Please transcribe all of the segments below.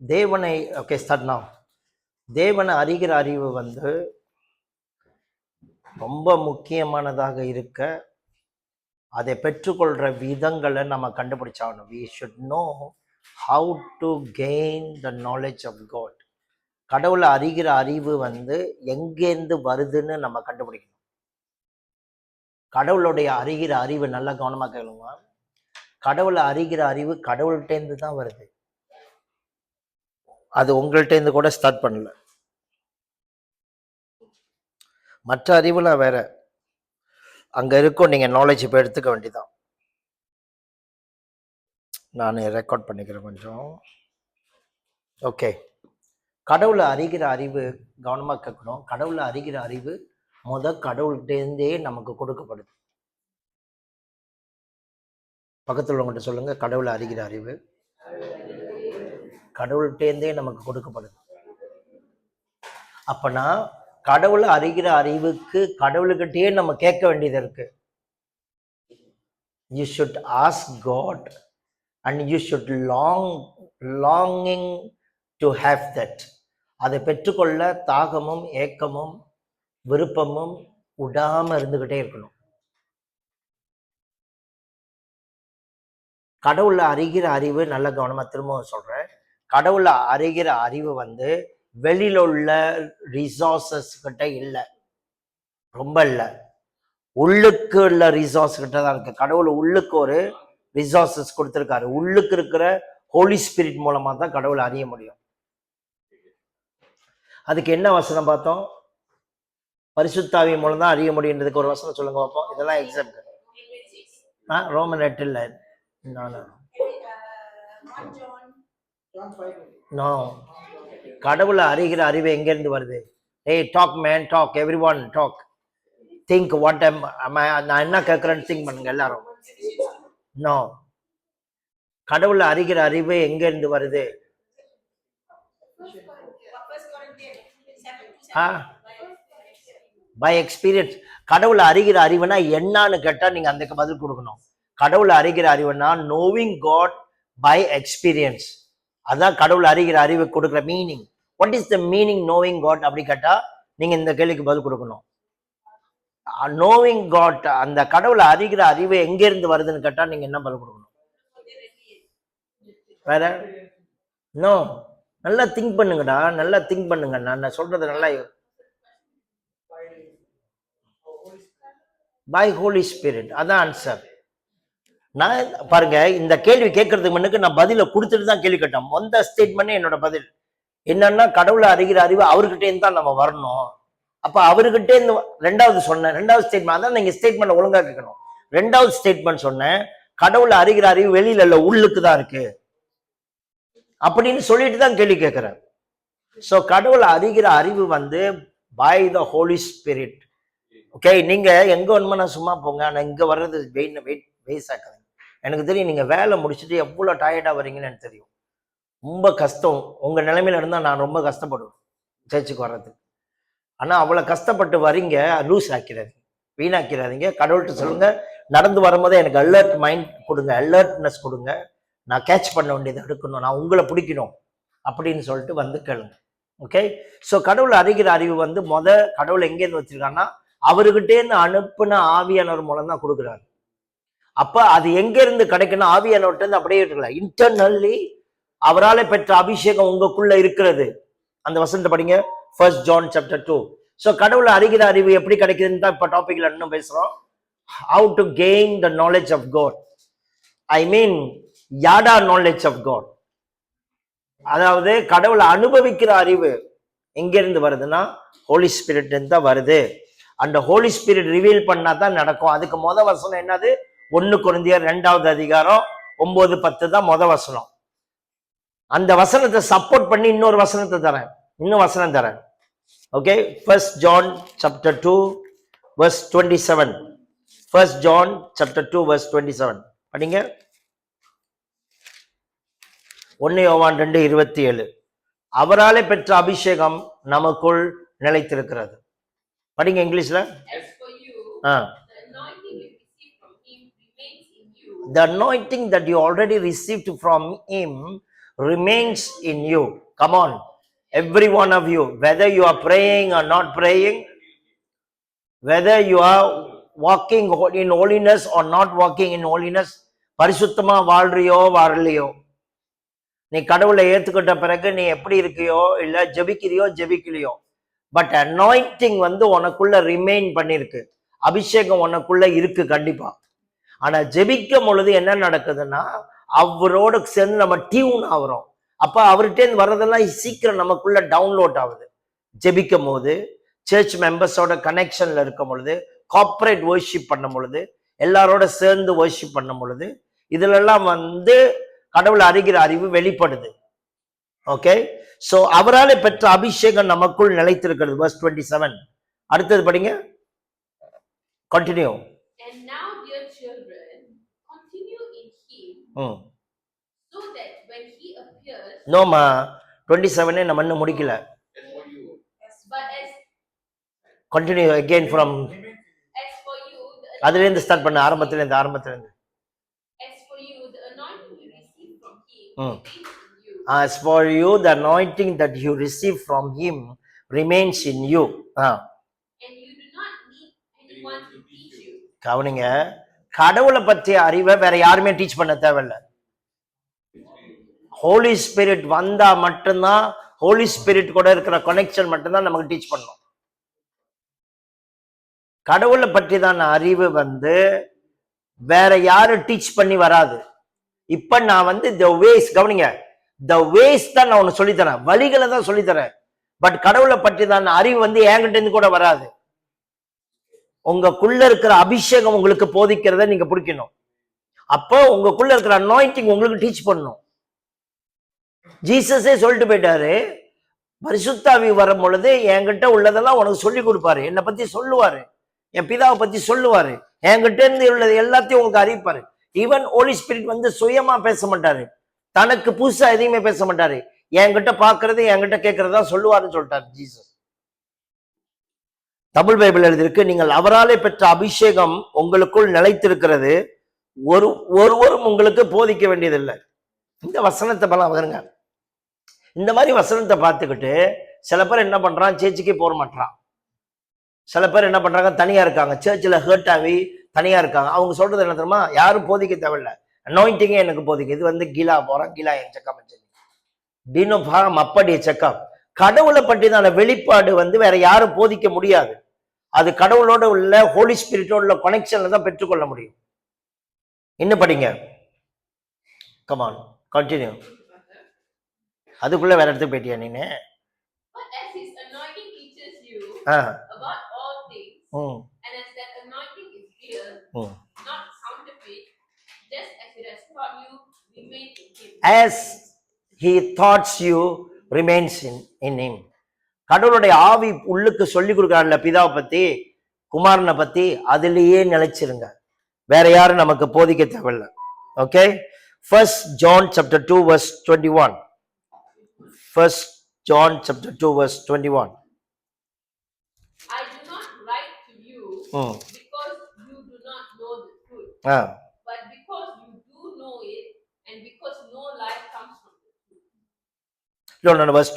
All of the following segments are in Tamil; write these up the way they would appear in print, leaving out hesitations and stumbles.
தேவனை ஓகே ஸ்டார்ட் now. தேவனை அறிகிற அறிவு வந்து ரொம்ப முக்கியமானதாக இருக்க, அதை பெற்றுக்கொள்கிற விதங்களை நம்ம கண்டுபிடிச்சாகணும். we should know how to gain the knowledge of God. கடவுளை அறிகிற அறிவு வந்து எங்கேருந்து வருதுன்னு நம்ம கண்டுபிடிக்கணும். கடவுளுடைய அறிகிற அறிவு நல்லா கவனமாக கேளுங்க. கடவுளை அறிகிற அறிவு கடவுள்கிட்டேருந்து தான் வருது. அது உங்கள்கிட்டேருந்து கூட ஸ்டார்ட் பண்ணல. மற்ற அறிவுலாம் வேற, அங்கே இருக்கும். நீங்கள் நாலேஜ் இப்போ எடுத்துக்க வேண்டியதான். நான் ரெக்கார்ட் பண்ணிக்கிறேன் கொஞ்சம். ஓகே, கடவுளை அறிகிற அறிவு கவனமாக கேட்கணும். கடவுளை அறிகிற அறிவு கடவுள்கிட்டேருந்தே நமக்கு கொடுக்கப்படுது. பக்கத்தில் உள்ளவங்கள்ட்ட சொல்லுங்க, கடவுளை அறிகிற அறிவு கடவுள்கிட்டேருந்தே நமக்கு கொடுக்கப்படுது. அப்பனா கடவுளை அறிகிற அறிவுக்கு கடவுள்கிட்டயே நம்ம கேட்க வேண்டியது இருக்கு. You should ask God and you should longing to have that. அதை பெற்றுக்கொள்ள தாகமும் ஏக்கமும் விருப்பமும் விடாம இருந்துகிட்டே இருக்கணும். கடவுளை அறிகிற அறிவு நல்ல கவனமா திரும்பவும் சொல்றேன். கடவுளை அறிகிற அறிவு வந்து வெளியில உள்ள ரிசோர்சஸ் கிட்ட இல்லை, ரொம்ப இல்லை, உள்ளுக்கு உள்ள ரிசோர்ஸ் கிட்ட தான் இருக்கு. கடவுள் உள்ளுக்கு ஒரு ரிசோர்சஸ் கொடுத்துருக்காரு. உள்ளுக்கு இருக்கிற ஹோலி ஸ்பிரிட் மூலமா தான் கடவுளை அறிய முடியும். அதுக்கு என்ன வசனம் பார்த்தோம்? பரிசுத்தாவி மூலம் தான் அறிய முடியுன்றதுக்கு ஒரு வசனம் சொல்லுங்க பார்ப்போம். இதெல்லாம் எக்ஸாம்பிள். ரோமன் 8 இல்லை, கடவுளை அறிகிற அறிவு எங்க இருந்து வருது? ஏய் talk man, talk, every one talk, think what நான் என்ன கேட்கறேன்னு திங்க் பண்ணுங்க எல்லாரும். நோ, கடவுளை அறிகிற அறிவு எங்க இருந்து வருது? By experience. கடவுளை அறிகிற அறிவுனா என்னன்னு கேட்டா நீங்க அதுக்கு பதில் கொடுக்கணும். கடவுளை அறிகிற அறிவுனா நோவிங் காட் பை எக்ஸ்பீரியன்ஸ். அதான் கடவுளை அறிகிற அறிவு கொடுக்குற meaning. What is the meaning knowing God அப்படி கேட்டா நீங்க இந்த கேள்விக்கு பதில் கொடுக்கணும். நோவிங் காட், அந்த கடவுளை அறிகிற அறிவு எங்க இருந்து வருதுன்னு கேட்டா நீங்க என்ன பதில் கொடுக்கணும்? வேற நோ, நல்லா திங்க் பண்ணுங்கடா, நல்லா திங்க் பண்ணுங்க. நான் சொல்றது நல்லா, பை ஹோலி ஸ்பிரிட். அதான் ஆன்சர். நான் பாருங்க, இந்த கேள்வி கேட்கறதுக்கு முன்னுக்கு நான் பதில கொடுத்துட்டு தான் கேள்வி கேட்டேன். மொத்த ஸ்டேட்மெண்ட் என்னோட பதில் என்னன்னா, கடவுளை அறிகிற அறிவு அவர்கிட்டே இருந்து தான் நம்ம வரணும். அப்ப அவர்கிட்டே இருந்து ரெண்டாவது சொன்னேன், ரெண்டாவது ஸ்டேட்மெண்ட். அதான் நீங்க ஸ்டேட்மெண்ட் ஒழுங்கா கேட்கணும். ரெண்டாவது ஸ்டேட்மெண்ட் சொன்னேன், கடவுளை அறிகிற அறிவு வெளியில இல்ல, உள்ளுக்கு தான் இருக்கு அப்படின்னு சொல்லிட்டு தான் கேள்வி கேட்கிறேன். ஸோ கடவுளை அறிகிற அறிவு வந்து by the Holy Spirit. Okay, நீங்க எங்க வேணுமா சும்மா போங்க, ஆனா இங்க வர்றது வேஸ்ட் ஆக்காது. எனக்கு தெரியும், நீங்க வேலை முடிச்சுட்டு எவ்வளவு டயர்டா வரீங்கன்னு எனக்கு தெரியும். ரொம்ப கஷ்டம். உங்க நிலைமையில இருந்தா நான் ரொம்ப கஷ்டப்படுவேன் சர்ச்சுக்கு வர்றதுக்கு. ஆனா அவ்வளவு கஷ்டப்பட்டு வரீங்க, லூஸ் ஆக்கிறாதீங்க, வீணாக்கிறாதீங்க. கடவுள்கிட்ட சொல்லுங்க, நடந்து வரும்போதே எனக்கு அலர்ட் மைண்ட் கொடுங்க, அலர்ட்னஸ் கொடுங்க, நான் கேட்ச் பண்ண வேண்டியதை எடுக்கணும், நான் உங்களை பிடிக்கணும் அப்படின்னு சொல்லிட்டு வந்து கேளுங்க. ஓகே, ஸோ கடவுள் அறிகிற அறிவு வந்து கடவுள் எங்கேருந்து வச்சிருக்காங்கன்னா அவர்கிட்டே இருந்து அனுப்புன ஆவியானவர் மூலம் தான் கொடுக்குறாரு. அப்ப அது எங்க இருந்து கிடைக்கணும்? ஆவியானவர்கிட்ட இருந்து அப்படியே இருக்கல. இன்டர்னல்லி அவரால் பெற்ற அபிஷேகம் உங்களுக்குள்ள இருக்கிறது. அந்த வசனத்தை படிங்க, 1 John chapter 2. ஸோ கடவுளை அறிகிற அறிவு எப்படி கிடைக்குதுன்னு தான் இப்ப டாபிக்ல இன்னும் பேசுறோம். How to gain the knowledge of God. I mean yada knowledge of God. அதாவது கடவுளை அனுபவிக்கிற அறிவு எங்க இருந்து வருதுன்னா ஹோலி ஸ்பிரிட் இருந்து தான் வருது. அந்த ஹோலி ஸ்பிரிட் ரிவீல் பண்ணா தான் நடக்கும். அதுக்கு வசனம் என்னது? 1 கொரிந்தியர் 2வது அதிகாரம் 9-10 தான் வசனம். அந்த வசனத்தை சப்போர்ட் பண்ணி இன்னொரு வசனத்தை தரேன், இன்னும் வசனம் தரேன். Okay, 1 John chapter 2 verse 27. 1 John chapter 2 verse 27 படிங்க. 1 யோவான் 2:27. அவராலே பெற்ற அபிஷேகம் நமக்குள் நிலைத்திருக்கிறது. படிங்க இங்கிலீஷ்ல. The anointing that you already received from him remains in you. Come on, every one of you, whether you are praying or not praying, whether you are walking in holiness or not walking in holiness, பரிசுத்தமா வாழ்றியோ வாழலையோ, நீ கடவுளை ஏத்துக்கிட்ட பிறகு நீ எப்படி இருக்கியோ இல்ல ஜெபிக்கிறியோ ஜெபிக்கலையோ, பட் அனாயிண்டிங் வந்து உனக்குள்ள ரிமைன் பண்ணிருக்கு, அபிஷேகம் உனக்குள்ள இருக்கு கண்டிப்பா. ஆனா ஜெபிக்கும் பொழுது என்ன நடக்குதுன்னா, அவரோடு சேர்ந்து நம்ம டியூன் ஆகுறோம். அப்ப அவர்கிட்ட வர்றதெல்லாம் சீக்கிரம் நமக்குள்ள டவுன்லோட் ஆகுது. ஜெபிக்கும் போது, சர்ச் மெம்பர்ஸோட கனெக்ஷன்ல இருக்கும் பொழுது, கார்ப்பரேட் வர்ஷிப் பண்ணும் பொழுது, எல்லாரோட சேர்ந்து வர்ஷிப் பண்ணும் பொழுது, இதுல எல்லாம் வந்து கடவுள் அறிகிற அறிவு வெளிப்படுது. ஓகே, சோ அவராலே பெற்ற அபிஷேகம் நமக்குள் நிலைத்திருக்கிறது. verse 27. அடுத்தது படிங்க, continue. And now, dear children, continue in him, so that when he appears. நோமா 27 நம்ம இன்னும் முடிக்கல. But as continue again from as for you, அதுல இருந்து ஸ்டார்ட் பண்ண, ஆரம்பத்துல இருந்து. as for you, the anointing you receive from him Hmm. remains in you. As for you, the anointing that you receive from him remains in you. And you do not need anyone to teach you. கவனிங்க, கடவுளை பற்றிய அறிவை வேற யாருமே டீச் பண்ண தேவையில்லை. ஹோலி ஸ்பிரிட் வந்தா மட்டும்தான், ஹோலி ஸ்பிரிட் கூட இருக்கிற கனெக்ஷன் மட்டும்தான் நமக்கு டீச் பண்ணும். கடவுளை பற்றி தான் அறிவு வந்து வேற யாரும் டீச் பண்ணி வராது. இப்ப நான் வந்து த வேஸ், கவனிங்க, த வேஸ் தான் நான் உனக்கு சொல்லித்தரேன், வழிகளை தான் சொல்லித்தரேன். பட் கடவுளை பற்றி தான் அறிவு வந்து என்கிட்ட இருந்து கூட வராது. உங்களுக்குள்ள இருக்கிற அபிஷேகம் உங்களுக்கு போதிக்கிறத நீங்க பிடிக்கணும். அப்போ உங்களுக்குள்ள இருக்கிற அனாயிண்டிங் உங்களுக்கு டீச் பண்ணணும். ஜீசஸே சொல்லிட்டு போயிட்டாரு, பரிசுத்தாவி வரும் பொழுது என்கிட்ட உள்ளதெல்லாம் உனக்கு சொல்லி கொடுப்பாரு, என்னை பத்தி சொல்லுவாரு, என் பிதாவை பத்தி சொல்லுவாரு, என்கிட்ட இருந்து உள்ளது எல்லாத்தையும் உங்களுக்கு அறிவிப்பாரு. ஈவன் ஹோலி ஸ்பிரிட் வந்து சுயமா பேச மாட்டாரு, தனக்கு புதுசா எதையுமே பேச மாட்டாரு, என்கிட்ட பாக்குறது என்கிட்ட கேட்கறதா சொல்லுவாருன்னு சொல்லிட்டாரு ஜீசஸ். தமிழ் பைபிள் எழுதியிருக்கு, நீங்கள் அவராலே பெற்ற அபிஷேகம் உங்களுக்குள் நிலைத்திருக்கிறது, ஒருவரும் உங்களுக்கு போதிக்க வேண்டியதில்லை. இந்த வசனத்தை பலம் வருங்க, இந்த மாதிரி வசனத்தை பார்த்துக்கிட்டு சில பேர் என்ன பண்றான், சேர்ச்சுக்கே போக மாட்டான். சில பேர் என்ன பண்றாங்க, தனியா இருக்காங்க, சர்ச்சில் ஹர்ட் ஆகி தனியா இருக்காங்க. அவங்க சொல்றது என்ன தெரியுமா, யாரும் போதிக்க தேவையில்லை, அனாயிண்டிங்கே எனக்கு போதிக்க. இது வந்து கீழா போறான், கீழா என் செக்கம் டினோ பாகம் அப்படியே செக்கம். கடவுளை பற்றி தான் வெளிப்பாடு வந்து வேற யாரும் போதிக்க முடியாது. அது கடவுளோட உள்ள ஹோலி ஸ்பிரிட்டோட உள்ள கனெக்ஷன்ல தான் பெற்றுக்கொள்ள முடியும். இன்னும் படிங்க, கமான் கண்டினியூ. அதுக்குள்ள வேற இடத்துக்கு போயிட்டியா நீனு? But as his anointing teaches you about all things, and as that anointing is real, not counterfeit, just as it has taught you, remain in him. As he taught you, remains in him. கடவுளுடைய ஆவி உள்ளுக்கு சொல்லி கொடுக்குறாருல, பிதாவை பத்தி குமாரனை பத்தி, அதுலயே நிலைச்சிருங்க, வேற யாரும் நமக்கு போதிக்க தேவையில்லை. Okay, 1 John chapter 2 verse 21. 1 John chapter 2 verse 21. I do not write to you because you do not know the truth, but because you do know it, and because no life comes from the truth. No, verse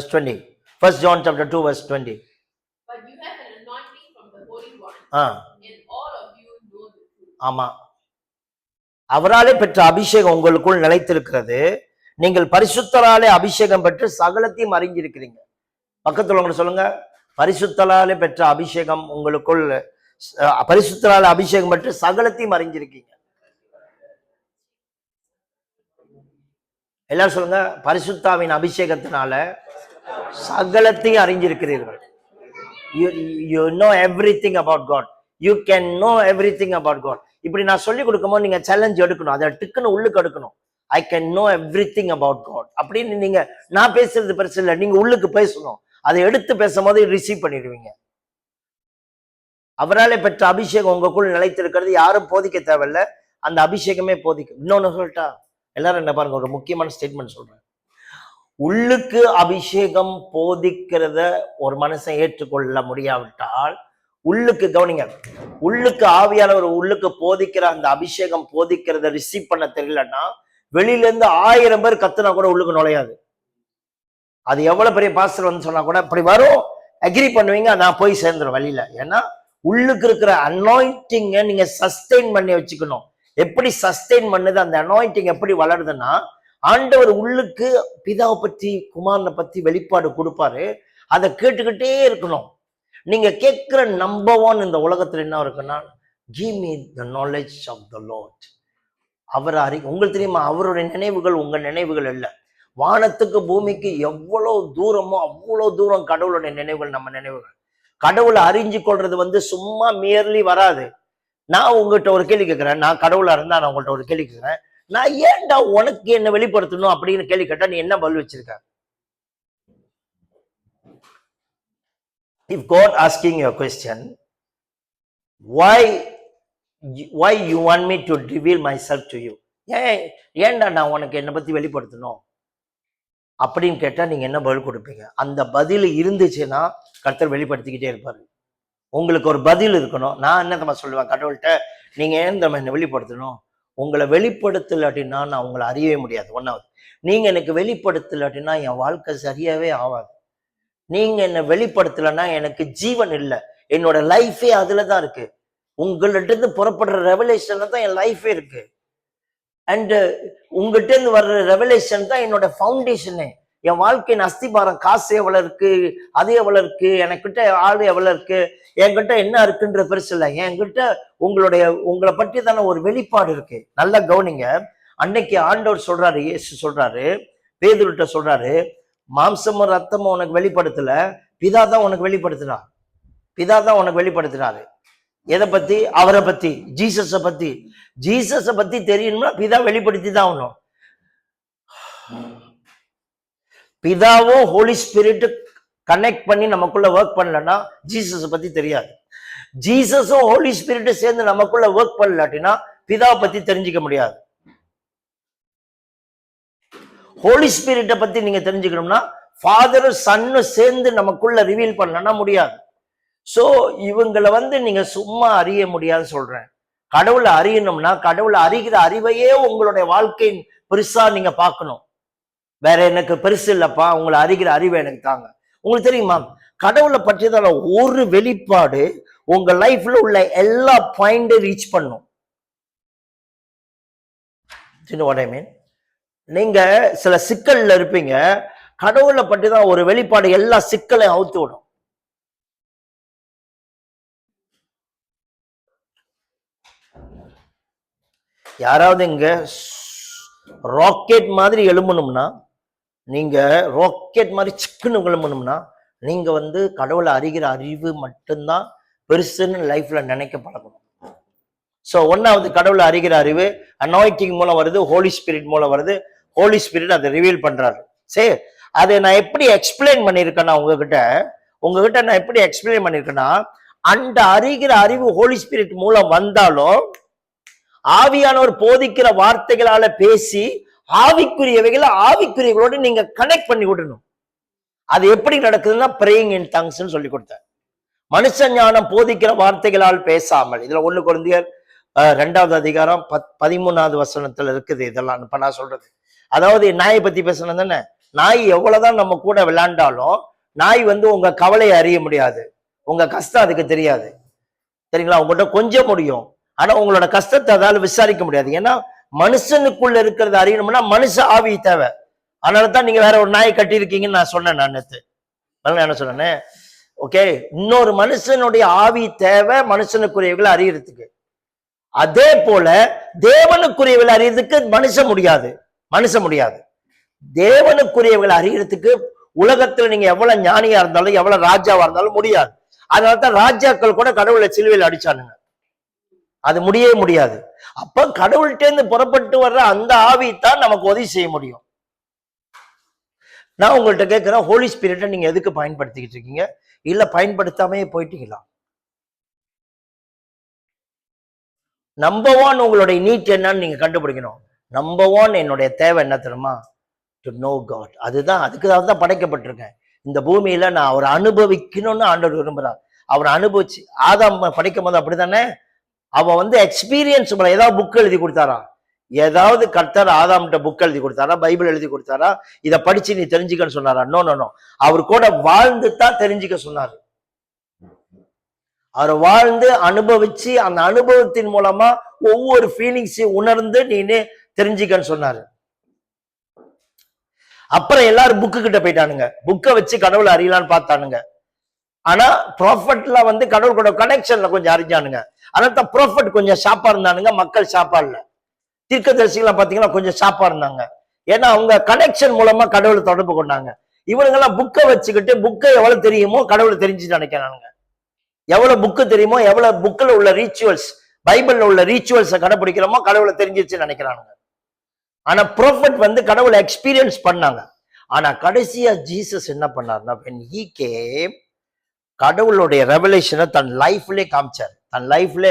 20. 1 John chapter 2 verse 20. But you have an anointing from the Holy One, and all of you know the truth. ஆமா, அவராலே பெற்ற அபிஷேகம் உங்களுக்குள் நிலைத்திருக்கிறது, நீங்கள் பரிசுத்தராலே அபிஷேகம் பெற்று சகலத்தையும் அறிஞ்சிருக்கிறீங்க. பக்கத்துல உங்களுக்கு சொல்லுங்க, பரிசுத்தராலே பெற்ற அபிஷேகம் உங்களுக்குள், பரிசுத்தராலே அபிஷேகம் பெற்று சகலத்தையும் அறிஞ்சிருக்கீங்க. எல்லாரும் சொல்லுங்க, பரிசுத்தாவின் அபிஷேகத்தினால சகலத்தையும் அறிஞ்சிருக்கிறீர்கள். You know everything about God. You can know everything about God. இப்படி நான் சொல்லி கொடுக்கும்போது நீங்க சேலஞ்ச் எடுக்கணும், அதை டிக்குன்னு உள்ளுக்கு எடுக்கணும். I can know everything about God அப்படின்னு நீங்க, நான் பேசுறது பெருசு இல்லை, நீங்க உள்ளுக்கு பேசணும். அதை எடுத்து பேசும்போது ரிசீவ் பண்ணிடுவீங்க. அவராலே பெற்ற அபிஷேகம் உங்களுக்குள் நிலைத்திருக்கிறது, யாரும் போதிக்க தேவையில்லை, அந்த அபிஷேகமே போதிக்கும். இன்னொன்னு சொல்லிட்டா, எல்லாரும் என்ன பாருங்க, ஒரு முக்கியமான ஸ்டேட்மெண்ட் சொல்றேன். உள்ளுக்கு அபிஷேகம் போதிக்கிறத ஒரு மனுஷன் ஏற்றுக்கொள்ள முடியாவிட்டால், உள்ளுக்கு கவனிங்க, உள்ளுக்கு ஆவியானவர் உள்ளுக்கு போதிக்கிற அந்த அபிஷேகம் போதிக்கிறத ரிசீவ் பண்ண தெரியலன்னா, வெளியில இருந்து 1000 பேர் கத்துனா கூட உள்ளுக்கு நுழையாது. அது எவ்வளவு பெரிய பாஸ்டர் வந்து சொன்னா கூட இப்படி வரும், அக்ரி பண்ணுவீங்க, நான் போய் சேர்ந்துரும் வழியில. ஏன்னா உள்ளுக்கு இருக்கிற அனாயிண்டிங்க நீங்க சஸ்டெயின் பண்ணி வச்சுக்கணும். எப்படி சஸ்டெயின் பண்ணுது, அந்த அனாயிண்டிங் எப்படி வளருதுன்னா, ஆண்டவர் உள்ளுக்கு பிதாவை பத்தி குமாரனை பத்தி வெளிப்பாடு கொடுப்பாரு, அதை கேட்டுக்கிட்டே இருக்கணும். நீங்க கேட்கிற நம்பர் 1 இந்த உலகத்துல என்ன இருக்குன்னா, give me the knowledge of the Lord. அவர் உங்களுக்கு தெரியுமா, அவருடைய நினைவுகள் உங்க நினைவுகள் இல்ல. வானத்துக்கு பூமிக்கு எவ்வளவு தூரமோ அவ்வளவு தூரம் கடவுளுடைய நினைவுகள் நம்ம நினைவுகள். கடவுளை அறிஞ்சு கொள்றது வந்து சும்மா மியர்லி வராது. நான் உங்ககிட்ட ஒரு கேள்வி கேட்கிறேன், நான் கடவுளா இருந்தா நான் உங்கள்கிட்ட ஒரு கேள்வி கேட்கிறேன், நான் ஏன்டா உனக்கு என்ன வெளிப்படுத்தணும் அப்படின்னு கேள்வி கேட்டா நீ என்ன பதில் வச்சிருக்க? If God asking you a question, why you want me to reveal myself to you? ஏன்டா நான் உனக்கு என்னை பத்தி வெளிப்படுத்தணும் அப்படின்னு கேட்டா நீங்க என்ன பதில் கொடுப்பீங்க? அந்த பதில் இருந்துச்சுன்னா கர்த்தர் வெளிப்படுத்திக்கிட்டே இருப்பாரு. உங்களுக்கு ஒரு பதில் இருக்கணும். நான் என்ன சொல்லுவேன் கடவுள்கிட்ட, நீங்க ஏன் என்ன வெளிப்படுத்தணும்? உங்களை வெளிப்படுத்தலாட்டினா நான் உங்களை அறியவே முடியாது. ஒன்னாவது, நீங்க எனக்கு வெளிப்படுத்தலாட்டினா என் வாழ்க்கை சரியாவே ஆகாது. நீங்க என்ன வெளிப்படுத்தலைன்னா எனக்கு ஜீவன் இல்லை, என்னோட லைஃபே அதுலதான் இருக்கு. உங்கள்கிட்ட இருந்து புறப்படுற ரெவலேஷன்ல தான் என் லைஃபே இருக்கு. அண்ட் உங்ககிட்ட இருந்து வர்ற ரெவலேஷன் தான் என்னோட ஃபவுண்டேஷனே. என் வாழ்க்கையின் அஸ்திபாரம். காசு எவ்வளவு இருக்கு, அது எவ்வளவு இருக்கு, எனக்கிட்ட ஆளு எவ்வளவு இருக்கு, என்கிட்ட என்ன இருக்குன்ற பெருசு இல்லை. என்கிட்ட உங்களை பற்றி தானே ஒரு வெளிப்பாடு இருக்கு. நல்லா கவனிங்க. அன்னைக்கு ஆண்டவர் சொல்றாரு, இயேசு சொல்றாரு, பேதுருட்ட சொல்றாரு, மாம்சமும் ரத்தமும் உனக்கு வெளிப்படுத்தல, பிதா தான் உனக்கு வெளிப்படுத்தினார். பிதா தான் உனக்கு வெளிப்படுத்தினாரு. எதை பத்தி? அவரை பத்தி, ஜீசஸ பத்தி. ஜீசஸ பத்தி தெரியணும்னா பிதா வெளிப்படுத்தி தான் ஆகணும். பிதாவும் ஹோலி ஸ்பிரிட் கனெக்ட் பண்ணி நமக்குள்ள ஒர்க் பண்ணலன்னா ஜீசஸ பத்தி தெரியாது. ஜீசஸும் ஹோலி ஸ்பிரிட் சேர்ந்து நமக்குள்ள ஒர்க் பண்ணலாட்டினா பிதாவை பத்தி தெரிஞ்சுக்க முடியாது. ஹோலி ஸ்பிரிட்டை பத்தி நீங்க தெரிஞ்சுக்கணும்னா ஃபாதரும் சன்னும் சேர்ந்து நமக்குள்ள ரிவீல் பண்ணலன்னா முடியாது. சோ இவங்களை நீங்க சும்மா அறிய முடியாதுன்னு சொல்றேன். கடவுளை அறியணும்னா கடவுளை அறிகிற அறிவையே உங்களுடைய வாழ்க்கையின் பெருசா நீங்க பார்க்கணும். வேற எனக்கு பெருசு இல்லப்பா, உங்களை அறிகிற அறிவை எனக்கு தாங்க. உங்களுக்கு தெரியுமா, கடவுளை பற்றியதான ஒரு வெளிப்பாடு உங்க லைஃப்ல உள்ள எல்லா பாயிண்டையும் ரீச் பண்ணும். what I mean? நீங்க சில சிக்கல்ல இருப்பீங்க, கடவுளை பற்றி தான் ஒரு வெளிப்பாடு எல்லா சிக்கலையும் அவுத்து விடும். யாராவது இங்க ராக்கெட் மாதிரி எழும்பணும்னா, நீங்க ராக்கெட் மாதிரி சிக்குன்னு எழும்பணும்னா நீங்க கடவுளை அறிகிற அறிவு மட்டும்தான் பெருசுன்னு லைஃப்ல நினைக்க பழகணும். சோ ஒன்னாவது, கடவுளை அறிகிற அறிவு அனாயிண்டிங் மூலம் வருது, ஹோலி ஸ்பிரிட் மூலம் வருது. ஹோலி ஸ்பிரிட் அதை ரிவீல் பண்றாரு. சரி, அதை நான் எப்படி எக்ஸ்பிளைன் பண்ணியிருக்கேன்னா உங்ககிட்ட நான் எப்படி எக்ஸ்பிளைன் பண்ணியிருக்கேன்னா, அந்த அறிகிற அறிவு ஹோலி ஸ்பிரிட் மூலம் வந்தாலும் ஆவியானவர் போதிக்கிற வார்த்தைகளால பேசி ஆவிக்குரியவைகளை ஆவிக்குரியவர்களோடு நீங்க கனெக்ட் பண்ணி விடணும். அது எப்படி நடக்குதுன்னா பிரேயிங் இன் டங்ஸ்ன்னு சொல்லி கொடுத்தேன். மனுஷ ஞானம் போதிக்கிற வார்த்தைகளால் பேசாமல், இதுல 1 கொரிந்தியர் 2வது அதிகாரம் 13வது வசனத்துல இருக்குது. இதெல்லாம் இப்ப நான் சொல்றது, அதாவது நாயை பத்தி பேசணும் தானே. நாய் எவ்வளவுதான் நம்ம கூட விளையாண்டாலும் நாய் உங்க கவலையை அறிய முடியாது, உங்க கஷ்டம் அதுக்கு தெரியாது. சரிங்களா? உங்கள்கிட்ட கொஞ்சம் முடியும், ஆனா உங்களோட கஷ்டத்தை அதால விசாரிக்க முடியாது. ஏன்னா மனுஷனுக்குள்ள இருக்கிறது அறியணும்னா மனுஷ ஆவி தேவை. அதனாலதான் நீங்க வேற ஒரு நாயை கட்டி இருக்கீங்கன்னு நான் சொன்னேன். நான் நேத்து என்ன சொன்னேன்? ஓகே, இன்னொரு மனுஷனுடைய ஆவி தேவை மனுஷனுக்குரியவர்களை அறியறதுக்கு. அதே போல தேவனுக்குரியவர்களை அறியறதுக்கு மனுஷன் முடியாது. தேவனுக்குரியவர்களை அறியறதுக்கு உலகத்துல நீங்க எவ்வளவு ஞானியா இருந்தாலும் எவ்வளவு ராஜாவா இருந்தாலும் முடியாது. அதனாலதான் ராஜாக்கள் கூட கடவுளை சிலுவையில் அடிச்சானுங்க. அது முடியவே முடியாது. அப்ப கடவுள்கிட்ட இருந்து புறப்பட்டு வர்ற அந்த ஆவி தான் நமக்கு உதவி செய்ய முடியும். நான் உங்கள்கிட்ட கேட்கிறேன், ஹோலி ஸ்பிரிட்டை நீங்க எதுக்கு பயன்படுத்திக்கிட்டு இருக்கீங்க? இல்ல பயன்படுத்தாமே போயிட்டீங்களா? நம்பர் 1 உங்களுடைய நீட் என்னன்னு நீங்க கண்டுபிடிக்கணும். நம்பர் 1 என்னுடைய தேவை என்ன தெரியுமா? To know God. அதுக்காக தான் படைக்கப்பட்டிருக்கேன். இந்த பூமியில நான் அவரை அனுபவிக்கணும்னு ஆண்டவர் விரும்புறார். அவரை அனுபவிச்சு, ஆதாம் படைக்கும் போது அப்படித்தானே, அவன் எக்ஸ்பீரியன்ஸ் ஏதாவது புக் எழுதி கொடுத்தாரா? ஏதாவது கர்த்தர் ஆதாம்கிட்ட புக் எழுதி கொடுத்தாரா, பைபிள் எழுதி கொடுத்தாரா, இதை படிச்சு நீ தெரிஞ்சுக்கன்னு சொன்னாரா? No no no. அவர் கூட வாழ்ந்து தான் தெரிஞ்சுக்க சொன்னாரு. அவர் வாழ்ந்து அனுபவிச்சு அந்த அனுபவத்தின் மூலமா ஒவ்வொரு ஃபீலிங்ஸையும் உணர்ந்து நீ தெரிஞ்சுக்கன்னு சொன்னாரு. அப்புறம் எல்லாரும் புக்கு கிட்ட போயிட்டானுங்க, புக்கை வச்சு கடவுளை அறியலான்னு பார்த்தானுங்க. ஆனா ப்ராஃபட்ல வந்து கடவுள் கூட கனெக்ஷன்ல கொஞ்சம் அறிஞ்சானுங்க. அதான் ப்ராஃபட் கொஞ்சம் ஷாப்பா இருந்தானுங்க, மக்கள் ஷாப்பா இல்ல. தீர்க்கதரிசிகளாம் பாத்தீங்கன்னா கொஞ்சம் ஷாப்பா இருந்தாங்க. ஏன்னா அவங்க கனெக்ஷன் மூலமா கடவுளை தொடர்பு கொண்டாங்க. இவனுங்கெல்லாம் புக்கை வச்சுக்கிட்டு புக்கை எவ்வளவு தெரியுமோ கடவுளை தெரிஞ்சு நினைக்கிறானுங்க. எவ்வளவு புக்கு தெரியுமோ, எவ்வளவு புக்கில் உள்ள ரீச்சுவல்ஸ், பைபிள்ல உள்ள ரீச்சுவல்ஸை கடைபிடிக்கிறோமோ கடவுளை தெரிஞ்சிச்சு நினைக்கிறானுங்க. ஆனா ப்ராஃபட் வந்து கடவுளை எக்ஸ்பீரியன்ஸ் பண்ணாங்க. ஆனா கடைசியா ஜீசஸ் என்ன பண்ணாருன்னா, when he came, கடவுளுடைய ரெவலேஷனை தன் லைஃப்லயே காமிச்சார். தன் லைஃப்ல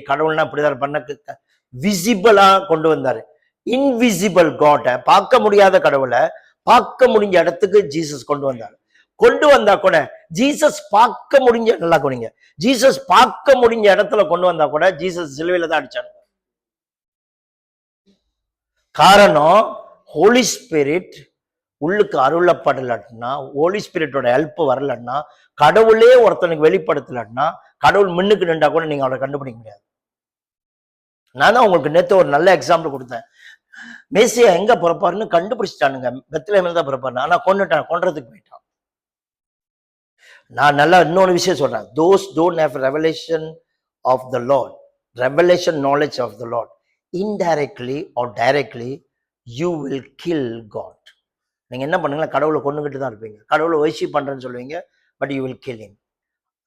கடவுள்னா இப்படிதான் பண்ண விசிபிளா கொண்டு வந்தாரு. இன்விசிபிள் காட்டை, பார்க்க முடியாத கடவுளை பார்க்க முடிஞ்ச இடத்துக்கு ஜீசஸ் கொண்டு வந்தார். கொண்டு வந்தா கூட ஜீசஸ் பார்க்க முடிஞ்ச, நல்லா கொண்டீங்க, ஜீசஸ் பார்க்க முடிஞ்ச இடத்துல கொண்டு வந்தா கூட ஜீசஸ் சிலுவையில தான் அடிச்சாங்க. காரணம் ஹோலி ஸ்பிரிட் உள்ளுக்கு அருளப்படலன்னா, ஹோலி ஸ்பிரிட்டோட ஹெல்ப் வரலன்னா, கடவுளே ஒருத்தனுக்கு வெளிப்படுத்தலன்னா, கடவுள் முன்னுக்கு நின்றா கூட நீங்க அவரை கண்டுபிடிக்க முடியாது. நான் தான் உங்களுக்கு நேற்று ஒரு நல்ல எக்ஸாம்பிள் கொடுத்தேன். மேசியா எங்க பிறப்பாருன்னு கண்டுபிடிச்சிட்டானுங்க, பெத்லஹேம்ல தான் பிறப்பாரு. ஆனா கொன்றதுக்கு போயிட்டான். நான் நல்லா இன்னொரு விஷயம் சொல்றேன். those don't have revelation of the Lord, revelation knowledge of the Lord, indirectly or directly you will kill God. நீங்க என்ன பண்ணுங்க, கடவுளை கொண்டுகிட்டு தான் இருப்பீங்க. கடவுளை வொர்ஷிப் பண்றேன்னு சொல்லுவீங்க, but you will kill him.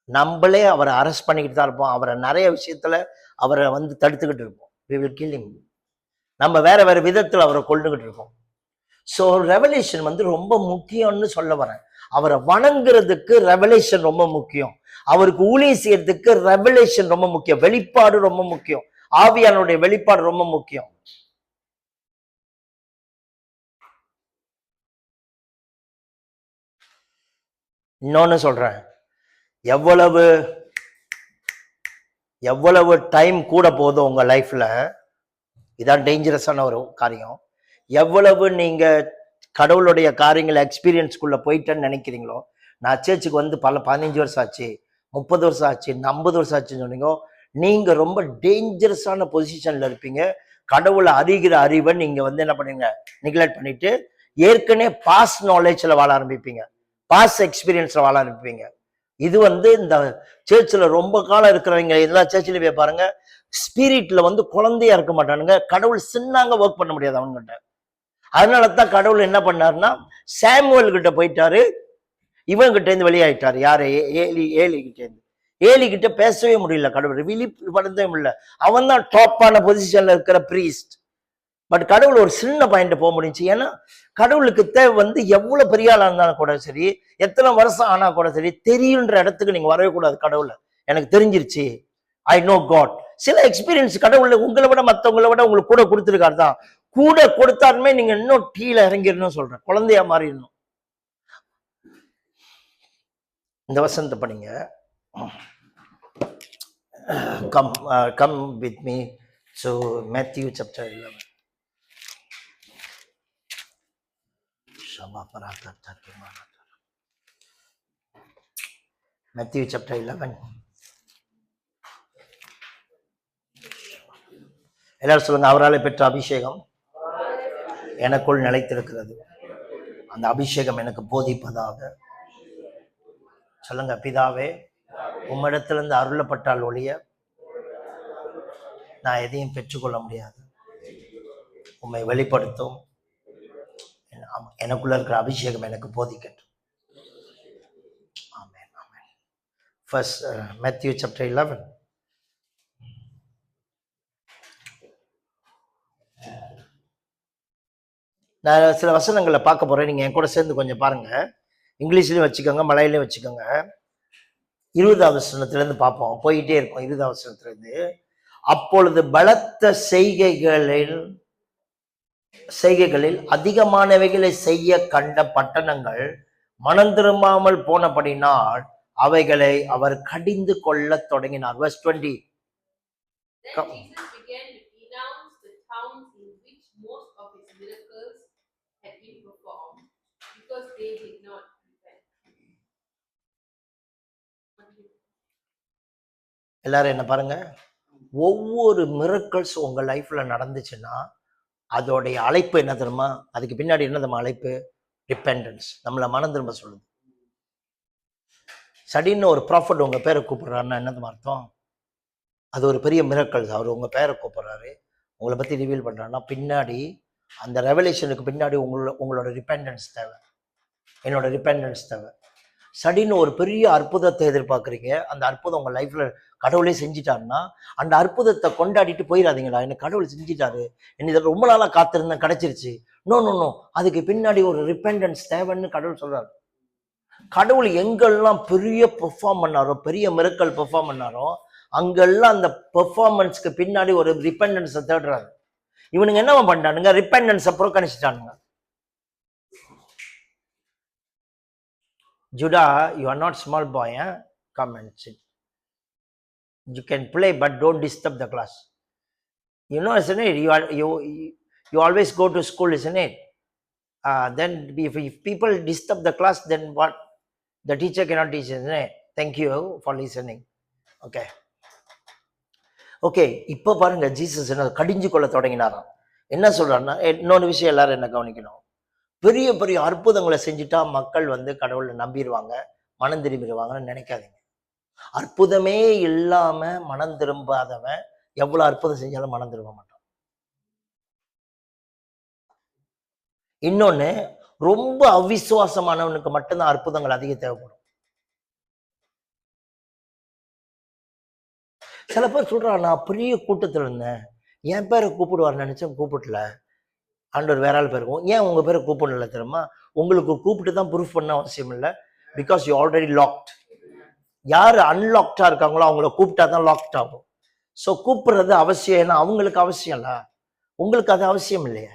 நம்மளே அவரை அரெஸ்ட் பண்ணிக்கிட்டு தான் இருப்போம். அவரை நிறைய விஷயத்துல அவரை வந்து தடுத்துக்கிட்டு இருப்போம். we will kill him. நம்ம வேற வேற விதத்துல அவரை கொண்டுகிட்டு இருக்கோம். ஸோ ரெவலேஷன் வந்து ரொம்ப முக்கியம்னு சொல்ல வரேன். அவரை வணங்குறதுக்கு ரெவலேஷன் ரொம்ப முக்கியம். அவருக்கு ஊழியம் செய்யறதுக்கு ரெவலேஷன் ரொம்ப முக்கியம். வெளிப்பாடு ரொம்ப முக்கியம். ஆவியானுடைய வெளிப்பாடு ரொம்ப முக்கியம். இன்னொன்னு சொல்றேன், எவ்வளவு டைம் கூட போதும் உங்க லைஃப்ல, இதான் டேஞ்சரஸான ஒரு காரியம். எவ்வளவு நீங்க கடவுளுடைய காரியங்களை எக்ஸ்பீரியன்ஸ்குள்ள போயிட்டேன்னு நினைக்கிறீங்களோ, நான் சர்ச்சுக்கு வந்து 15 வருஷம் ஆச்சு, 30 வருஷம் ஆச்சு, 50 வருஷம் ஆச்சுன்னு சொன்னீங்க, நீங்க ரொம்ப டேஞ்சரஸான பொசிஷன்ல இருப்பீங்க. கடவுளை அறிகிற அறிவை நீங்க வந்து என்ன பண்ணுவீங்க, நெக்லெக்ட் பண்ணிட்டு ஏற்கனவே பாஸ் நாலேஜ்ல வாழ ஆரம்பிப்பீங்க, பாஸ் எக்ஸ்பீரியன்ஸ்ல வாழ ஆரம்பிப்பீங்க. இது வந்து இந்த சர்ச்சில் ரொம்ப காலம் இருக்கிறவங்க எல்லா சர்ச்சிலையும் போய் பாருங்க, ஸ்பிரிட்ல வந்து குழந்தையா இருக்க மாட்டானுங்க. கடவுள் சின்னாங்க ஒர்க் பண்ண முடியாது அவங்ககிட்ட. அதனாலதான் கடவுள் என்ன பண்ணாருன்னா, சாமுவேல் கிட்ட போயிட்டாரு, இவங்கிட்ட இருந்து வெளியாயிட்டாரு. யாரு? ஏலி கிட்ட இருந்து. ஏலி கிட்ட பேசவே முடியல, கடவுள் வெளிப்படுத்தவே முடியல. அவன் தான் டாப்பான பொசிஷன்ல இருக்கிற பிரீஸ்ட். பட் கடவுள் ஒரு சின்ன பாயிண்ட் போக முடிஞ்சு. ஏன்னா கடவுளுக்கு தேவை வந்து எவ்வளவு பெரிய ஆளா இருந்தாலும் கூட சரி, எத்தனை வருஷம் ஆனா கூட சரி, தெரியுன்ற இடத்துக்கு நீங்க வரவே கூடாது. கடவுளை எனக்கு தெரிஞ்சிருச்சு, ஐ நோ காட். சில எக்ஸ்பீரியன்ஸ் கடவுள் உங்களை விட மற்றவங்களை விட உங்களுக்கு கூட கொடுத்துருக்காரு தான். கூட கொடுத்தாலுமே நீங்க இன்னும் கீழே இறங்கிடணும் சொல்றேன், குழந்தையா மாறிடணும். இந்த வசனத்தை படிங்க. Come with me. So Matthew chapter 11. Matthew chapter 11. எல்லாரும் சொல்லுங்க, அவரால் பெற்ற அபிஷேகம் எனக்குள் நிலைத்திருக்கிறது, அந்த அபிஷேகம் எனக்கு போதிப்பதாக. சொல்லுங்க, பிதாவே, உம்மிடத்திலிருந்து அருளப்பட்டால் ஒழிய நான் எதையும் பெற்றுக்கொள்ள முடியாது. உம்மை வெளிப்படுத்தும், எனக்குள்ள இருக்கிற அபிஷேகம் எனக்கு போதிக்கட்டும். ஆமென், ஆமென். First Matthew chapter 11. நான் சில வசனங்களை பார்க்க போறேன், நீங்க என் கூட சேர்ந்து கொஞ்சம் பாருங்க. இங்கிலீஷ்லயும் வச்சுக்கோங்க, மலையிலையும் வச்சுக்கோங்க. 20வது வசனத்திலிருந்து பார்ப்போம், போயிட்டே இருக்கும். 20வது வசனத்திலிருந்து, அப்பொழுது பலத்த செய்கைகளில் அதிகமானவைகளை செய்ய கண்ட பட்டணங்கள் மனம் திரும்பாமல் போனபடினால் அவைகளை அவர் கடிந்து கொள்ள தொடங்கினார். Verse 20. Then Jesus began to denounce the towns in because they did not repent. எல்லாரும் என்ன பாருங்க, ஒவ்வொரு மிரக்கல்ஸ் உங்க லைஃப்ல நடந்துச்சுன்னா அதோடைய அழைப்பு என்ன தெரியுமா? அதுக்கு பின்னாடி என்ன தெரியுமா அழைப்பு? ரிப்பெண்டன்ஸ். நம்மளை மனம் திரும்ப சொல்லுது. சடின்னு ஒரு ப்ராஃபட் உங்க பேரை கூப்பிடுறாருன்னா என்ன அர்த்தம்? அது ஒரு பெரிய மிரக்கல். அவர் உங்க பேரை கூப்பிடுறாரு, உங்களை பத்தி ரிவீல் பண்றாருன்னா பின்னாடி அந்த ரெவலேஷனுக்கு பின்னாடி உங்களோட ரிப்பெண்டன்ஸ் தேவை, என்னோட ரிப்பெண்டன்ஸ் தேவை. சடின்னு ஒரு பெரிய அற்புதத்தை எதிர்பார்க்குறீங்க, அந்த அற்புதம் உங்கள் லைஃப்பில் கடவுளே செஞ்சிட்டாருன்னா அந்த அற்புதத்தை கொண்டாடிட்டு போயிடாதீங்களா, எனக்கு கடவுள் செஞ்சிட்டாரு, என்ன இதை ரொம்ப நாளாக காத்திருந்தேன் கிடைச்சிருச்சு. நோ நோ நோ, அதுக்கு பின்னாடி ஒரு ரிப்பெண்டன்ஸ் தேவைன்னு கடவுள் சொல்றாரு. கடவுள் எங்கெல்லாம் பெரிய பெர்ஃபார்ம் பண்ணாரோ, பெரிய மிரக்கல் பெர்ஃபார்ம் பண்ணாரோ, அங்கெல்லாம் அந்த பெர்ஃபார்மன்ஸ்க்கு பின்னாடி ஒரு ரிப்பெண்டன்ஸை தேடுறாரு. இவனுங்க என்ன பண்ணிட்டானுங்க? ரிப்பெண்டன்ஸை புறக்கணிச்சிட்டானுங்க. Judah, you are not small boy, eh? Come and sit. You can play, but don't disturb the class. You know, isn't it? You always go to school, isn't it? Then if people disturb the class, then what? The teacher cannot teach, isn't it? Thank you for listening. Okay. Okay. இப்போ பாருங்க, ஜீசஸ் என்ன கடிஞ்சு கொள்ள தொடங்கினாராம். என்ன சொல்றாருன்னா, இன்னொரு விஷயம் எல்லாரும் என்ன கவனிக்கணும், பெரிய பெரிய அற்புதங்களை செஞ்சுட்டா மக்கள் கடவுளை நம்பிடுவாங்க, மனம் திரும்பிடுவாங்கன்னு நினைக்காதீங்க. அற்புதமே இல்லாம மனம் திரும்பாதவன் எவ்வளவு அற்புதம் செஞ்சாலும் மனம் திரும்ப மாட்டான். இன்னொன்னு, ரொம்ப அவிசுவாசமானவனுக்கு மட்டும்தான் அற்புதங்கள் அதிக தேவைப்படும். சில பேர் சொல்றான், நான் பெரிய கூட்டத்தில் இருந்தேன், என் பேரை கூப்பிடுவார் நினைச்சேன், கூப்பிடல, ஆண்டவர் வேற ஆள் பேருக்கும். ஏன் உங்க பேரை கூப்பிடல தெரியுமா? உங்களுக்கு கூப்பிட்டு தான் ப்ரூஃப் பண்ண அவசியம் இல்லை. Because you already locked. யார் அன்லாக்டா இருக்காங்களோ அவங்கள கூப்பிட்டா தான் லாக்ட் ஆகும். ஸோ கூப்பிடுறது அவசியம். ஏன்னா அவங்களுக்கு அவசியம் இல்லை, உங்களுக்கு அது அவசியம் இல்லையே.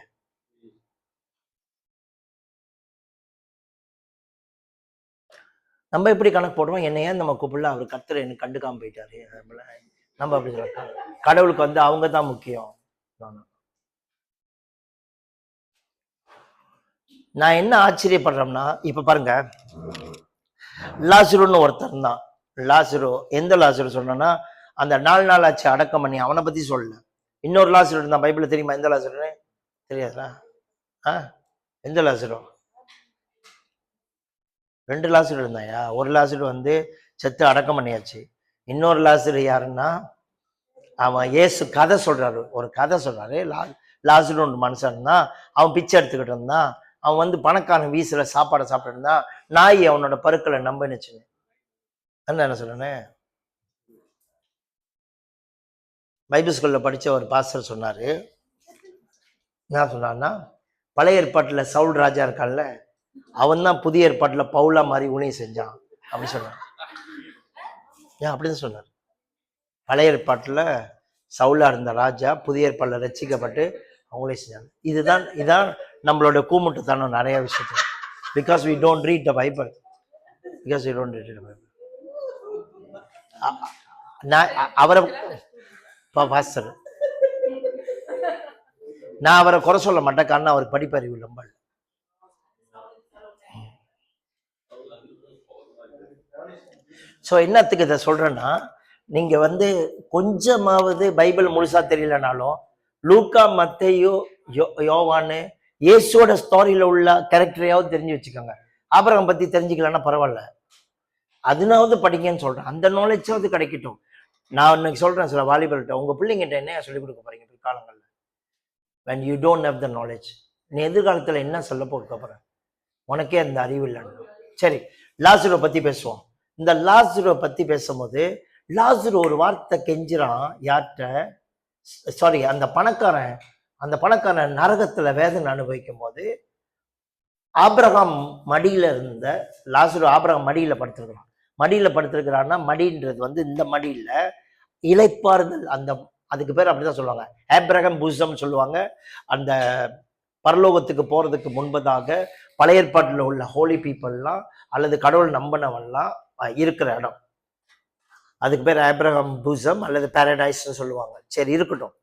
நம்ம எப்படி கணக்கு போடுவோம், என்ன ஏன் நம்ம கூப்பிடல, அவர் கர்த்தர் எனக்கு கண்டுக்காம போயிட்டாரு, நம்ம அப்படி சொல்ல. கடவுளுக்கு அவங்க தான் முக்கியம். நான் என்ன ஆச்சரியப்படுறேன்னா, இப்ப பாருங்க, லாசருன்னு ஒருத்தர் தான். லாசரு, எந்த லாசரு சொன்னா, அந்த 4 நாள் ஆச்சு அடக்கம் பண்ணி, அவனை பத்தி சொல்லல. இன்னொரு லாசரு இருந்தான், பைபிள்ல தெரியுமா எந்த லாசருன்னு? தெரியாதா? எந்த லாசரு? 2 லாசரு இருந்தாயா? ஒரு லாசரு செத்து அடக்கம் பண்ணியாச்சு. இன்னொரு லாசரு யாருன்னா, அவன் இயேசு கதை சொல்றாரு, ஒரு கதை சொல்றாரு. லாசரு ஒரு மனுஷன் தான், அவன் பிச்சை எடுத்துக்கிட்டு இருந்தான். அவன் பணக்காரன் வீசுல சாப்பாடை சாப்பிட்டு இருந்தான், நாய் அவனோட பருக்களை நம்பினுச்சு. என்ன சொல்றேன்னு பைபிள் ஸ்கூல்ல படிச்ச ஒரு பாஸ்டர் சொன்னாரு. என்ன சொன்னார்னா, பழைய ஏற்பாட்டுல சவுல் ராஜா இருக்கான்ல, அவன் தான் புதிய ஏற்பாட்டுல பவுலா மாதிரி ஊழியம் செஞ்சான் அப்படி சொன்னான். ஏன் அப்படிதான் சொன்னார்? பழைய ஏற்பாட்டுல சவுலா இருந்த ராஜா புதிய ஏற்பாட்டுல ரட்சிக்கப்பட்டு அவங்களே செஞ்சாங்க. இதான் நம்மளோட கூமுட்டுத்தனம் நிறைய விஷயத்துல. Because we don't read the Bible. அவரை பாஸ்டர், நான் அவரை குறை சொல்ல மாட்டேன், காரணம் அவருக்கு படிப்பறிவு ரொம்ப. ஸோ என்னத்துக்கு இதை சொல்றேன்னா, நீங்க கொஞ்சமாவது பைபிள் முழுசா தெரியலனாலும் லூக்கா, மத்தேயு, யோவானு, இயேசுவோட ஸ்டோரியில உள்ள கேரக்டரையாவது தெரிஞ்சு வச்சுக்கோங்க. ஆபிரகாம் பத்தி தெரிஞ்சுக்கலன்னா பரவாயில்ல, அதனாவது படிங்கன்னு சொல்றேன். அந்த நாலேஜாவது கிடைக்கட்டும். நான் இன்னைக்கு சொல்றேன் சில வாலிபர்கிட்ட, உங்க பிள்ளைங்கிட்ட என்ன சொல்லிக் கொடுக்க போறீங்க பிற்காலங்கள்ல? when you don't have the knowledge, நீ எதிர்காலத்துல என்ன சொல்ல போக போற? உனக்கே அந்த அறிவு இல்லைன்னு. சரி, லாசருவை பத்தி பேசுவோம். இந்த லாசருவை பத்தி பேசும்போது, லாசரு ஒரு வார்த்தை கெஞ்சிறான். யார்கிட்ட? சாரி, அந்த பணக்காரன் நரகத்துல வேதனை அனுபவிக்கும் போது, ஆபிரகாம் மடியில இருந்த லாசரு, ஆபிரகாம் மடியில படுத்திருக்கிறான். மடியில படுத்திருக்கிறான்னா, மடின்றது இந்த மடியில இளைப்பாறுதல், அதுக்கு பேர் அப்படிதான் சொல்லுவாங்க, ஆபிரகாம் பூசம் சொல்லுவாங்க. அந்த பரலோகத்துக்கு போறதுக்கு முன்பதாக பழைய ஏற்பாட்டில் உள்ள ஹோலி பீப்புள்லாம் அல்லது கடவுள் நம்பினவெல்லாம் இருக்கிற இடம், அதுக்கு பேர் ஆபிரகாம் பூசம் அல்லது பாரடைஸ்ன்னு சொல்லுவாங்க. சரி, இருக்கட்டும்.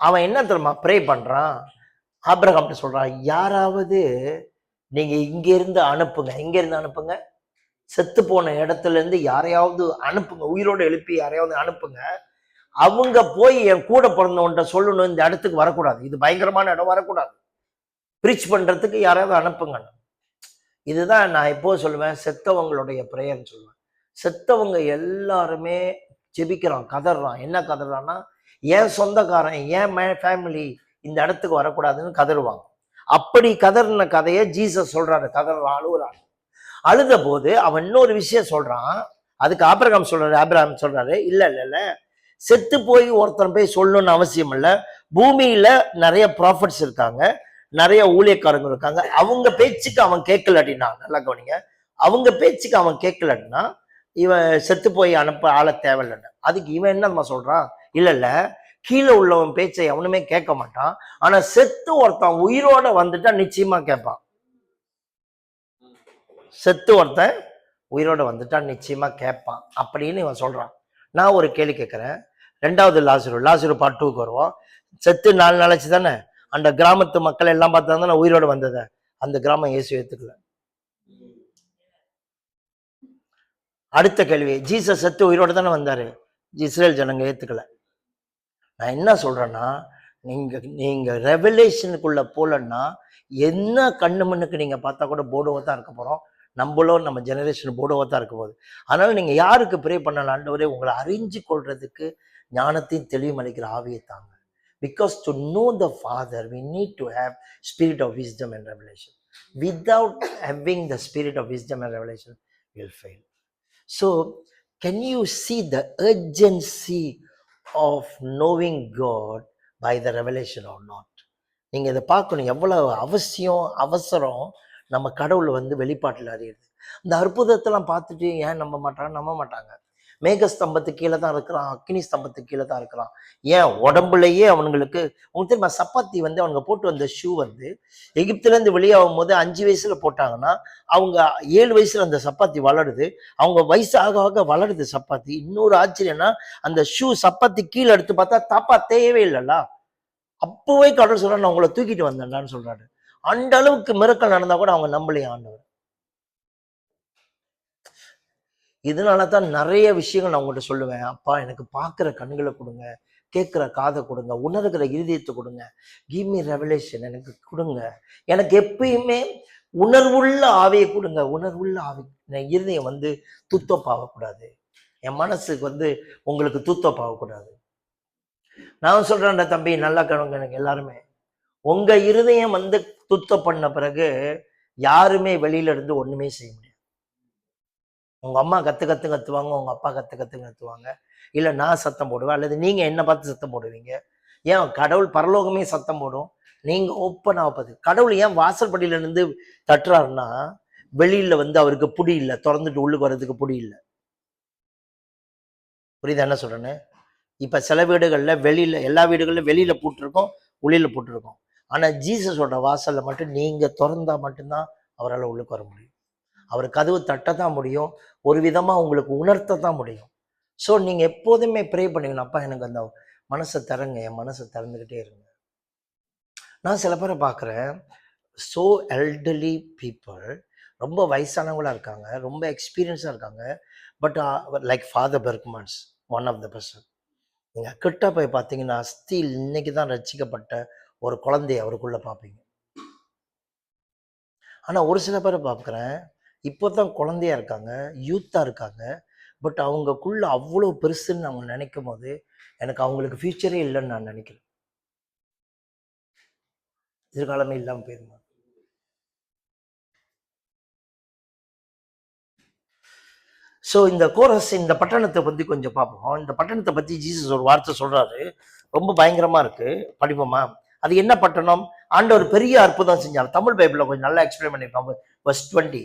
அவன் என்ன தெரியுமா ப்ரே பண்றான்? ஆபிரகாம்கிட்ட சொல்றான், யாராவது நீங்க இங்க இருந்து அனுப்புங்க. எங்க இருந்து அனுப்புங்க? செத்து போன இடத்துல இருந்து யாரையாவது அனுப்புங்க, உயிரோட எழுப்பி யாரையாவது அனுப்புங்க. அவங்க போய் என் கூட பிறந்தவன்ட்ட சொல்லணும், இந்த இடத்துக்கு வரக்கூடாது, இது பயங்கரமான இடம், வரக்கூடாது, ப்ரீச் பண்றதுக்கு யாராவது அனுப்புங்க. இதுதான் நான் எப்போ சொல்லுவேன், செத்தவங்களுடைய பிரேயர்னு சொல்லுவேன். செத்தவங்க எல்லாருமே ஜெபிக்கிறான், கதறான். என்ன கதறான்னா, என் சொந்தக்காரன், என் ஃபேமிலி இந்த இடத்துக்கு வரக்கூடாதுன்னு கதறுவாங்க. அப்படி கதறின கதையை ஜீசஸ் சொல்றாரு. கதறான், அழுகுறான். அழுத போது அவன் இன்னொரு விஷயம் சொல்றான். அதுக்கு ஆபிரகாம் சொல்றாரு, இல்ல இல்ல இல்ல, செத்து போய் ஒருத்தன் போய் சொல்லணும்னு அவசியம் இல்லை. பூமியில நிறைய ப்ராஃபிட்ஸ் இருக்காங்க, நிறைய ஊழியக்காரங்க இருக்காங்க. அவங்க பேச்சுக்கு அவன் கேட்கலடினா, நல்லா கவனிங்க, அவங்க பேச்சுக்கு அவன் கேட்கலன்னா இவன் செத்து போய் அனுப்ப ஆள தேவையில்லைன்னு. அதுக்கு இவன் என்ன சொல்றான், இல்ல இல்ல, கீழே உள்ளவன் பேச்சை எவனுமே கேட்க மாட்டான், ஆனா செத்து ஒருத்தன் உயிரோட வந்துட்டா நிச்சயமா கேட்பான். செத்து ஒருத்தன் உயிரோட வந்துட்டா நிச்சயமா கேட்பான் அப்படின்னு இவன் சொல்றான். நான் ஒரு கேள்வி கேட்கிறேன். ரெண்டாவது லாசரு பார்ட் 2க்கு வருவோம். செத்து 4 நாளாச்சு தானே, அந்த கிராமத்து மக்கள் எல்லாம் பார்த்தாங்க உயிரோட வந்ததை. அந்த கிராமம் இயேசு ஏத்துக்கல. அடுத்த கேள்வி, ஜீசஸ் செத்து உயிரோட தானே வந்தாரு, இஸ்ரேல் ஜனங்க ஏத்துக்கல. நான் என்ன சொல்றேன்னா, நீங்க ரெவலேஷனுக்குள்ள போலன்னா என்ன கண்ணு மண்ணுக்கு நீங்க பார்த்தா கூட போர்டோவா தான் இருக்க போறோம். நம்மளும் நம்ம ஜெனரேஷன் போர்டோவா தான் இருக்க போகுது. அதனால நீங்க யாருக்கு ப்ரே பண்ணலாம், ஆண்டவரே உங்களை அறிஞ்சு கொள்றதுக்கு ஞானத்தையும் தெளிவும் அளிக்கிற ஆவியை தாங்க. Because to know the Father, we need to have spirit of wisdom and revelation. Without having the spirit of wisdom and revelation, we'll fail. So, can you see the urgency of knowing God by the revelation or not? நீங்க இதை பார்க்கணும், எவ்வளவு அவசரம் நம்ம கடவுள் வெளிப்பாட்டில் அறியுது. இந்த அற்புதத்தெல்லாம் பார்த்துட்டு ஏன் நம்ப மாட்டாங்க. மேகஸ்தம்பத்துக்கு கீழே தான் இருக்கிறான், அக்னி ஸ்தம்பத்துக்கு கீழே தான் இருக்கிறான். ஏன் உடம்புலயே அவங்களுக்கு உங்களுக்கு தெரியுமா, சப்பாத்தி அவங்க போட்டு வந்த ஷூ எகிப்துல இருந்து வெளியாகும் போது 5 வயசுல போட்டாங்கன்னா அவங்க 7 வயசுல அந்த சப்பாத்தி வளருது. அவங்க வயசு ஆக ஆக வளருது சப்பாத்தி. இன்னொரு ஆச்சரியம்னா, அந்த ஷூ சப்பாத்தி கீழே எடுத்து பார்த்தா தாப்பா தேயவே இல்லைல்ல. அப்பவே கடவுள் சொல்றாரு, நான் உங்களை தூக்கிட்டு வந்தேன்டான்னு சொல்றாரு. அந்த அளவுக்கு மிரக்கல் நடந்தா கூட அவங்க நம்பலையே ஆண்டவர். இதனாலதான் நிறைய விஷயங்கள் நான் உங்கள்கிட்ட சொல்லுவேன், அப்பா எனக்கு பார்க்குற கண்களை கொடுங்க, கேட்குற காதை கொடுங்க, உணர்கிற இருதயத்தை கொடுங்க, கிவ் மீ ரெவலேஷன் எனக்கு கொடுங்க, எனக்கு எப்பயுமே உணர்வுள்ள ஆவியை கொடுங்க. உணர்வுள்ள ஆவி, என் இருதயம் தூத்தப்பாகக்கூடாது, என் மனசுக்கு உங்களுக்கு தூத்தப்பாகக்கூடாது. நான் சொல்றேன் தம்பி, நல்லா கவனிங்க, எனக்கு எல்லாருமே உங்க இருதயம் துத்தம் பண்ண பிறகு யாருமே வெளியில இருந்து ஒண்ணுமே செய்ய முடியாது. உங்க அம்மா கத்துவாங்க, உங்க அப்பா கத்துவாங்க, இல்ல நான் சத்தம் போடுவேன், அல்லது நீங்க என்ன பார்த்து சத்தம் போடுவீங்க. ஏன் கடவுள் பரலோகமே சத்தம் போடும், நீங்க ஓப்பன் ஆகுது. கடவுள் ஏன் வாசல்படியில இருந்து தட்டுறாருன்னா, வெளியில அவருக்கு புடி இல்லை, திறந்துட்டு உள்ளுக்கு வர்றதுக்கு புடி இல்லை. புரியுதா என்ன சொல்றேன்னு? இப்ப சில வீடுகள்ல வெளியில, எல்லா வீடுகள்ல வெளியில போட்டிருக்கோம், உள்ளில போட்டிருக்கோம். ஆனா ஜீசஸோட வாசல்ல மட்டும் நீங்க திறந்தா மட்டும்தான் அவரால் உள்ளுக்கு வர முடியும். அவர் கதவு தட்டத்தான் முடியும், ஒரு விதமா உங்களுக்கு உணர்த்தத்தான் முடியும். ஸோ நீங்க எப்போதுமே ப்ரே பண்ணீங்கன்னா, அப்பா எனக்கு அந்த மனசை தரங்க, என் மனசை திறந்துக்கிட்டே இருங்க. நான் சில பேரை பார்க்குறேன், ஸோ எல்டர்லி பீப்புள், ரொம்ப வயசானவங்களா இருக்காங்க, ரொம்ப எக்ஸ்பீரியன்ஸாக இருக்காங்க. But like Father Berchmans, one of the person. நீங்கள் கிட்ட போய் பார்த்தீங்கன்னா, ஸ்டில் இன்னைக்கு தான் ரசிக்கப்பட்ட ஒரு குழந்தைய அவருக்குள்ள பார்ப்பீங்க. ஆனால் ஒரு சில பேரை பார்க்குறேன், இப்போ தான் குழந்தையா இருக்காங்க, யூத்தாக இருக்காங்க, பட் அவங்களுக்குள்ள அவ்வளோ பெருசுன்னு அவங்க நினைக்கும் போது எனக்கு அவங்களுக்கு ஃபியூச்சரே இல்லைன்னு நான் நினைக்கிறேன். எதிர்காலமே இல்லாமல் போயிருமா. ஸோ இந்த கோரஸ், இந்த பட்டணத்தை பற்றி கொஞ்சம் பார்ப்போம். இந்த பட்டணத்தை பற்றி ஜீசஸ் ஒரு வார்த்தை சொல்றாரு, ரொம்ப பயங்கரமா இருக்கு, படிப்போமா? அது என்ன பட்டணம்? ஆண்டவர் பெரிய அற்புதம் செஞ்சார். தமிழ் பைபிள்ல கொஞ்சம் நல்லா எக்ஸ்பிளைன் பண்ணிருக்காங்க. verse 20,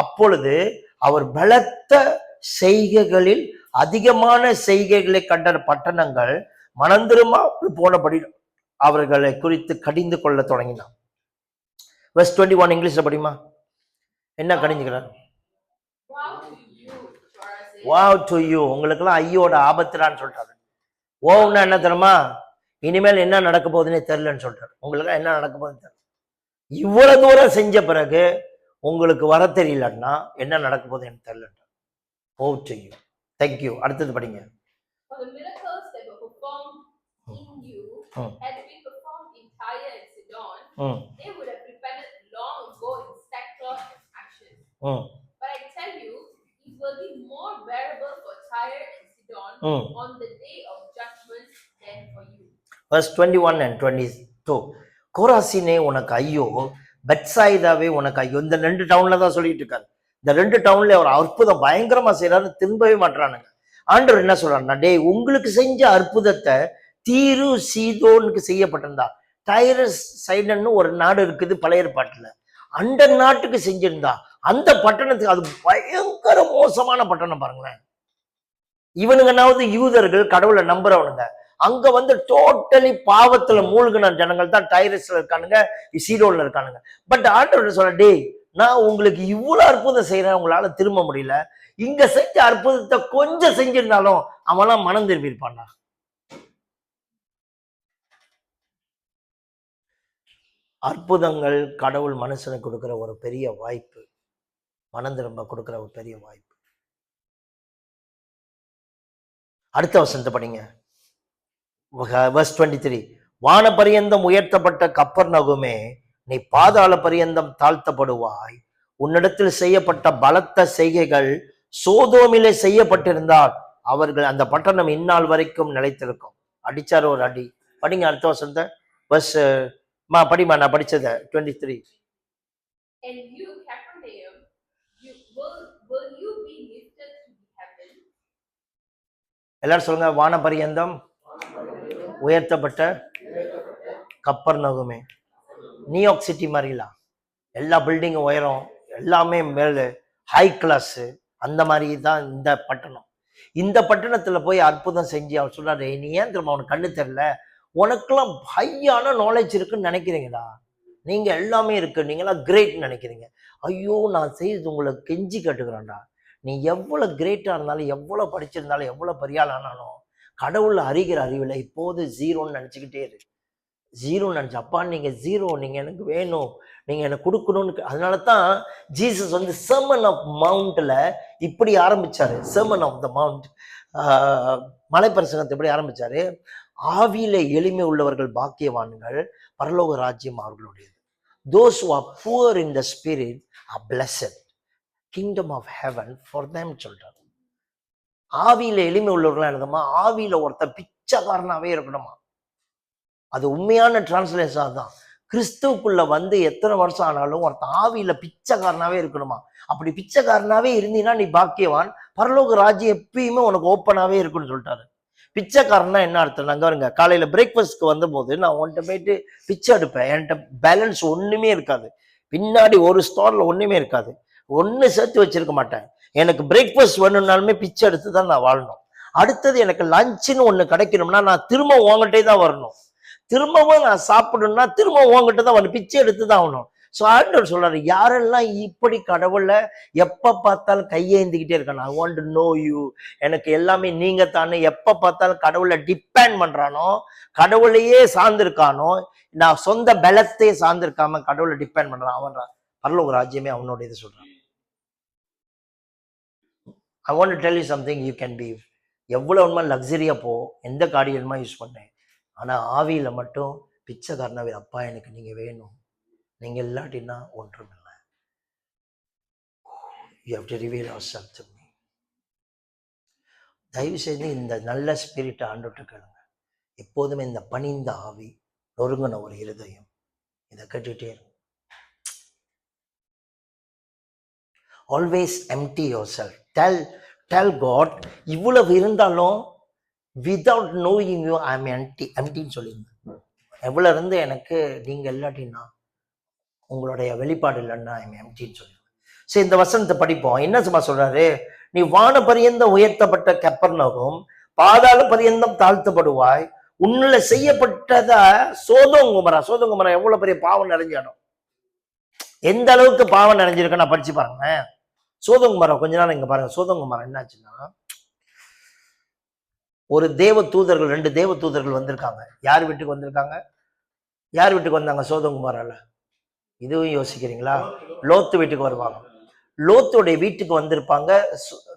அப்பொழுது அவர் பலத்த செய்கைகளில் அதிகமான செய்கைகளை கண்ட பட்டணங்கள் மனந்திரும்பாமல் போனபடி அவர்களை குறித்து கடிந்து கொள்ள தொடங்கினார். verse 21 இங்கிலீஷ்ல படிமா, என்ன கடிஞ்சுக்கிறார்? Wow to you, உங்களுக்கெல்லாம் ஐயோட ஆபத்துறான்னு சொல்றாரு. ஓன்னா என்ன தெரியுமா, இனிமேல் என்ன நடக்க போகுதுன்னே தெரியலன்னு சொல்றாரு. உங்களுக்கு என்ன நடக்க போகுதுன்னு தெரியல. இவ்வளவு தூரம் செஞ்ச பிறகு உங்களுக்கு வர தெரியலன்னா என்ன நடக்க போகுது எனக்கு தெரியல. ஓ செய்யும். தேங்க்யூ. அடுத்தது படிங்க. For the miracles that were performed in you had been performed in Tyre and Sidon, they would have repented long ago in sackcloth and ashes. But I tell you, it will be more bearable for Tyre and Sidon on the day of judgment than for you. Verse 21 and 22. கோராசினே உனக்கு ஐயோ, பெத்சாயிதாவே உனக்கு ஐயோ. இந்த 2 டவுன்ல தான் சொல்லிட்டு இருக்காரு. இந்த 2 டவுன்ல அவர் அற்புதம் பயங்கரமா செய்யறாரு, திரும்பவே மாட்டானுங்க. ஆண்டவர் என்ன சொல்றாருன்னா, டேய் உங்களுக்கு செஞ்ச அற்புதத்தை தீரு சீதோனுக்கு செய்யப்பட்டிருந்தா, டைரஸ் சைடன்னு ஒரு நாடு இருக்குது பழைய ஏற்பாட்டுல, அந்த நாட்டுக்கு செஞ்சிருந்தா, அந்த பட்டணத்துக்கு, அது பயங்கர மோசமான பட்டணம் பாருங்களேன். இவனுங்கனாவது யூதர்கள் கடவுளை நம்புறவனுங்க, அங்க வந்து டோட்டலி பாவத்துல மூழ்கின ஜனங்கள் தான் டைரஸ்ல இருக்கானுங்க, சீடோன்ல இருக்கானுங்க. பட் ஆண்டவர் சொல்ற, டேய் நான் உங்களுக்கு இவ்வளவு அற்புதம் செய்யறேன், உங்களால திரும்ப முடியல, இங்க செஞ்ச அற்புதத்தை கொஞ்சம் செஞ்சிருந்தாலும் அவன்லாம் மனம் திரும்பி இருப்பான்டா. அற்புதங்கள் கடவுள் மனுஷனுக்கு கொடுக்கிற ஒரு பெரிய வாய்ப்பு, மனம் திரும்ப கொடுக்கிற ஒரு பெரிய வாய்ப்பு. அடுத்த வசனத்தை படிங்க. Verse 23. வான பரியந்தம் உயர்த்தப்பட்ட கப்பர்நகுமே, நீ பாதாள பரியந்தம் தாழ்த்தப்படுவாய். உன்னிடத்தில் செய்யப்பட்ட பலத்த செய்கைகள் சோதோமிலே செய்யப்பட்டிருந்தால் அவர்கள் அந்த பட்டணம் இந்நாள் வரைக்கும் நிலைத்திருக்கும். அடிச்சாரு ஒரு அடி. படிங்க அடுத்த வசனத்தை. பஸ் படிமா, நான் படிச்சத 23. And you, Capernaum, will you be lifted to heaven? எல்லாரும் சொல்லுங்க, வான பரியந்தம் உயர்த்தப்பட்ட கப்பர்நகுமே. நியூயார்க் சிட்டி மாதிரிலாம் எல்லா பில்டிங்கும் உயரம், எல்லாமே மேல ஹை கிளாஸ், அந்த மாதிரி தான் இந்த பட்டணம். இந்த பட்டணத்துல போய் அற்புதம் செஞ்சு அவர் சொல்றாரு, நீ ஏன் திரும்ப அவனுக்கு கண்ணு தெரியல, உனக்கெல்லாம் ஹையான நாலேஜ் இருக்குன்னு நினைக்கிறீங்களா, நீங்க எல்லாமே இருக்கு, நீங்களாம் கிரேட் நினைக்கிறீங்க. ஐயோ நான் செய்து உங்களை கெஞ்சி கேட்டுக்கிறேன்டா, நீ எவ்வளவு கிரேட்டா இருந்தாலும், எவ்வளவு படிச்சிருந்தாலும், எவ்வளவு பெரியாள் ஆனாலும், கடவுள் அறிகிற அறிவில் இப்போது ஜீரோன்னு நினைச்சுக்கிட்டே இருக்கு. ஜீரோன்னு நினைச்சு, அப்பா நீங்க ஜீரோ, நீங்க எனக்கு வேணும், நீங்க எனக்கு கொடுக்கணும்னு. அதனால தான் ஜீசஸ் வந்து சர்மன் ஆஃப் மவுண்ட்ல இப்படி ஆரம்பிச்சாரு. சர்மன் ஆஃப் த மவுண்ட், மலைப்பிரசங்கத்தை எப்படி ஆரம்பிச்சாரு, ஆவியில எளிமை உள்ளவர்கள் பாக்கியவான்கள், பரலோக ராஜ்யம் அவர்களுடையது. Those who are poor in the spirit are blessed, kingdom of heaven for them சொல்றாரு. ஆவியில எளிமை உள்ளவர்களா இருந்தோமா, ஆவியில ஒருத்தர் பிச்சைக்காரனாவே இருக்கணுமா. அது உண்மையான டிரான்ஸ்லேஷன் தான். கிறிஸ்துவுக்குள்ள வந்து எத்தனை வருஷம் ஆனாலும் ஒருத்தன் ஆவியில பிச்சைக்காரனாவே இருக்கணுமா. அப்படி பிச்சைக்காரனாவே இருந்தீங்கன்னா நீ பாக்கியவான், பரலோக ராஜ்யம் எப்பயுமே உனக்கு ஓப்பனாவே இருக்குன்னு சொல்லிட்டாரு. பிச்சைக்காரன்னா என்ன அர்த்தம், நாங்க வருங்க காலையில பிரேக்ஃபாஸ்ட்க்கு வந்த போது நான் உன்கிட்ட போயிட்டு பிச்சை எடுப்பேன், என்கிட்ட பேலன்ஸ் ஒண்ணுமே இருக்காது, பின்னாடி ஒரு ஸ்டோர்ல ஒண்ணுமே இருக்காது, ஒண்ணு சேர்த்து வச்சிருக்க மாட்டேன். எனக்கு பிரேக்ஃபாஸ்ட் வேணும்னாலுமே பிச்சை எடுத்து தான் நான் வாழணும். அடுத்தது எனக்கு லஞ்சுன்னு ஒண்ணு கிடைக்கணும்னா நான் திரும்ப உங்ககிட்டே தான் வரணும், திரும்பவும் நான் சாப்பிடணும்னா திரும்ப உங்ககிட்ட தான் வரணும், பிச்சை எடுத்து தான் ஆகணும். ஸோ ஆண்டவர் சொல்றாரு, யாரெல்லாம் இப்படி கடவுளை எப்ப பார்த்தாலும் கையேந்திக்கிட்டே இருக்கானோ, I want to know you, எனக்கு எல்லாமே நீங்க தானே, எப்ப பார்த்தாலும் கடவுளை டிபெண்ட் பண்றானோ, கடவுளையே சார்ந்திருக்கானோ, நான் சொந்த பலத்தையே சார்ந்திருக்காம கடவுளை டிபெண்ட் பண்றான், அவன் பரலோக ராஜ்யமே அவனோட இது சொல்றான். I want to tell you something, you can be எவ்வளவு உண்மை லக்ஸரியா போ, எந்த காரியமா யூஸ் பண்ணேன், ஆனா ஆவியில மட்டும் பிச்சைக்காரனாவே, அப்பா எனக்கு நீங்க வேணும், நீங்க இல்லாட்டினா ஒன்றும் இல்லை. You have to reveal yourself to me. தயவு செய்து இந்த நல்ல ஸ்பிரிட் ஆண்டுட்டு கேளுங்க. எப்போதுமே இந்த பணிந்த ஆவி, நொறுங்கின ஒரு இருதயம், இதை கேட்டுட்டே இருங்க. Always empty yourself. Tell God, இவ்வளவு இருந்தாலும் without knowing you I am emptyன்னு சொல்லிருங்க. எவ்வளவு இருந்து எனக்கு நீங்க இல்லாட்டினா, உங்களுடைய வெளிப்பாடு இல்லைன்னா I am emptyன்னு சொல்லிருங்க. சரி, இந்த வசனத்தை படிப்போம். என்ன சும்மா சொல்றாரு, நீ வான பரியந்தம் உயர்த்தப்பட்ட கப்பர்நகும், பாதாள பரியந்தம் தாழ்த்தப்படுவாய். உன்னில செய்யப்பட்டத சோதோம் குமரா. சோதோம் குமரா எவ்வளவு பெரிய பாவம் நிறைஞ்ச இடம், எந்த அளவுக்கு பாவம் நிறைஞ்சிருக்கு நான் படிச்சு பாருங்க. சோதோம் குமரா கொஞ்ச நாள் இங்க பாருங்க. சோதோம் குமரா என்னாச்சுன்னா, ஒரு தேவ தூதர்கள், 2 தேவ தூதர்கள் வந்திருக்காங்க. யார் வீட்டுக்கு வந்திருக்காங்க, யார் வீட்டுக்கு வந்தாங்க, சோதோம் குமரால இதுவும் யோசிக்கிறீங்களா? லோத்து வீட்டுக்கு வருவாங்க. லோத்துடைய வீட்டுக்கு வந்திருப்பாங்க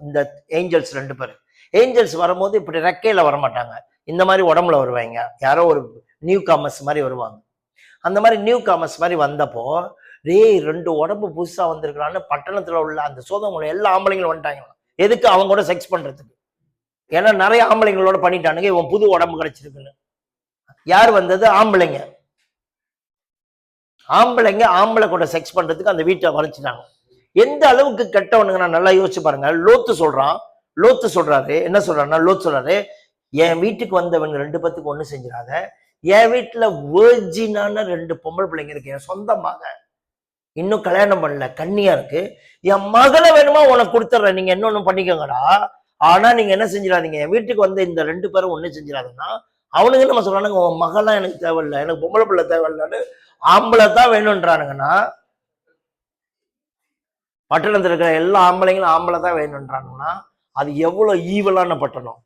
இந்த ஏஞ்சல்ஸ் 2 பேர். ஏஞ்சல்ஸ் வரும்போது இப்படி ரெக்கையில வரமாட்டாங்க, இந்த மாதிரி உடம்புல வருவாங்க. யாரோ ஒரு நியூ காமர்ஸ் மாதிரி வருவாங்க. அந்த மாதிரி நியூ காமர்ஸ் மாதிரி வந்தப்போ, 2 உடம்பு புதுசா வந்திருக்கிறான்னு பட்டணத்துல உள்ள அந்த சோதனை எல்லா ஆம்பளைங்களும் வந்துட்டாங்க. எதுக்கு? அவங்க கூட செக்ஸ் பண்றதுக்கு. ஏன்னா நிறைய ஆம்பளைங்களோட பண்ணிட்டானுங்க, இவன் புது உடம்பு கிடைச்சிருக்குன்னு. யார் வந்தது? ஆம்பளைங்க. ஆம்பளை கூட செக்ஸ் பண்றதுக்கு அந்த வீட்டை வளைச்சிட்டாங்க. எந்த அளவுக்கு கெட்டவனுங்க நான் நல்லா யோசிச்சு பாருங்க. லோத்து சொல்றாரு என்ன சொல்றாருன்னா, லோத்து சொல்றாரு, என் வீட்டுக்கு வந்தவங்க 2 பேத்துக்கு ஒண்ணு செஞ்சிடாத, என் வீட்டுல வேர்ஜினான 2 பொம்பளை பிள்ளைங்க இருக்கு, என் சொந்த மக, இன்னும் கல்யாணம் பண்ணல, கண்ணியா இருக்கு, என் மகளை வேணுமா உனக்கு கொடுத்துட்றேன், நீங்க என்ன ஒண்ணு பண்ணிக்கோங்கடா. ஆனா நீங்க என்ன செஞ்சிடாதீங்க, என் வீட்டுக்கு வந்து இந்த 2 பேரும் ஒண்ணு செஞ்சிடாதுன்னா, அவனுக்கு நம்ம சொல்றானுங்க, உன் மகள்லாம் எனக்கு தேவையில்லை, எனக்கு பொம்பளை பிள்ளை தேவையில்லைன்னு ஆம்பளை தான் வேணும்ன்றானுங்கன்னா, பட்டணத்தில் இருக்கிற எல்லா ஆம்பளைங்களும் ஆம்பளை தான் வேணும்ன்றானுங்கன்னா, அது எவ்வளவு ஈவலான பட்டணம்.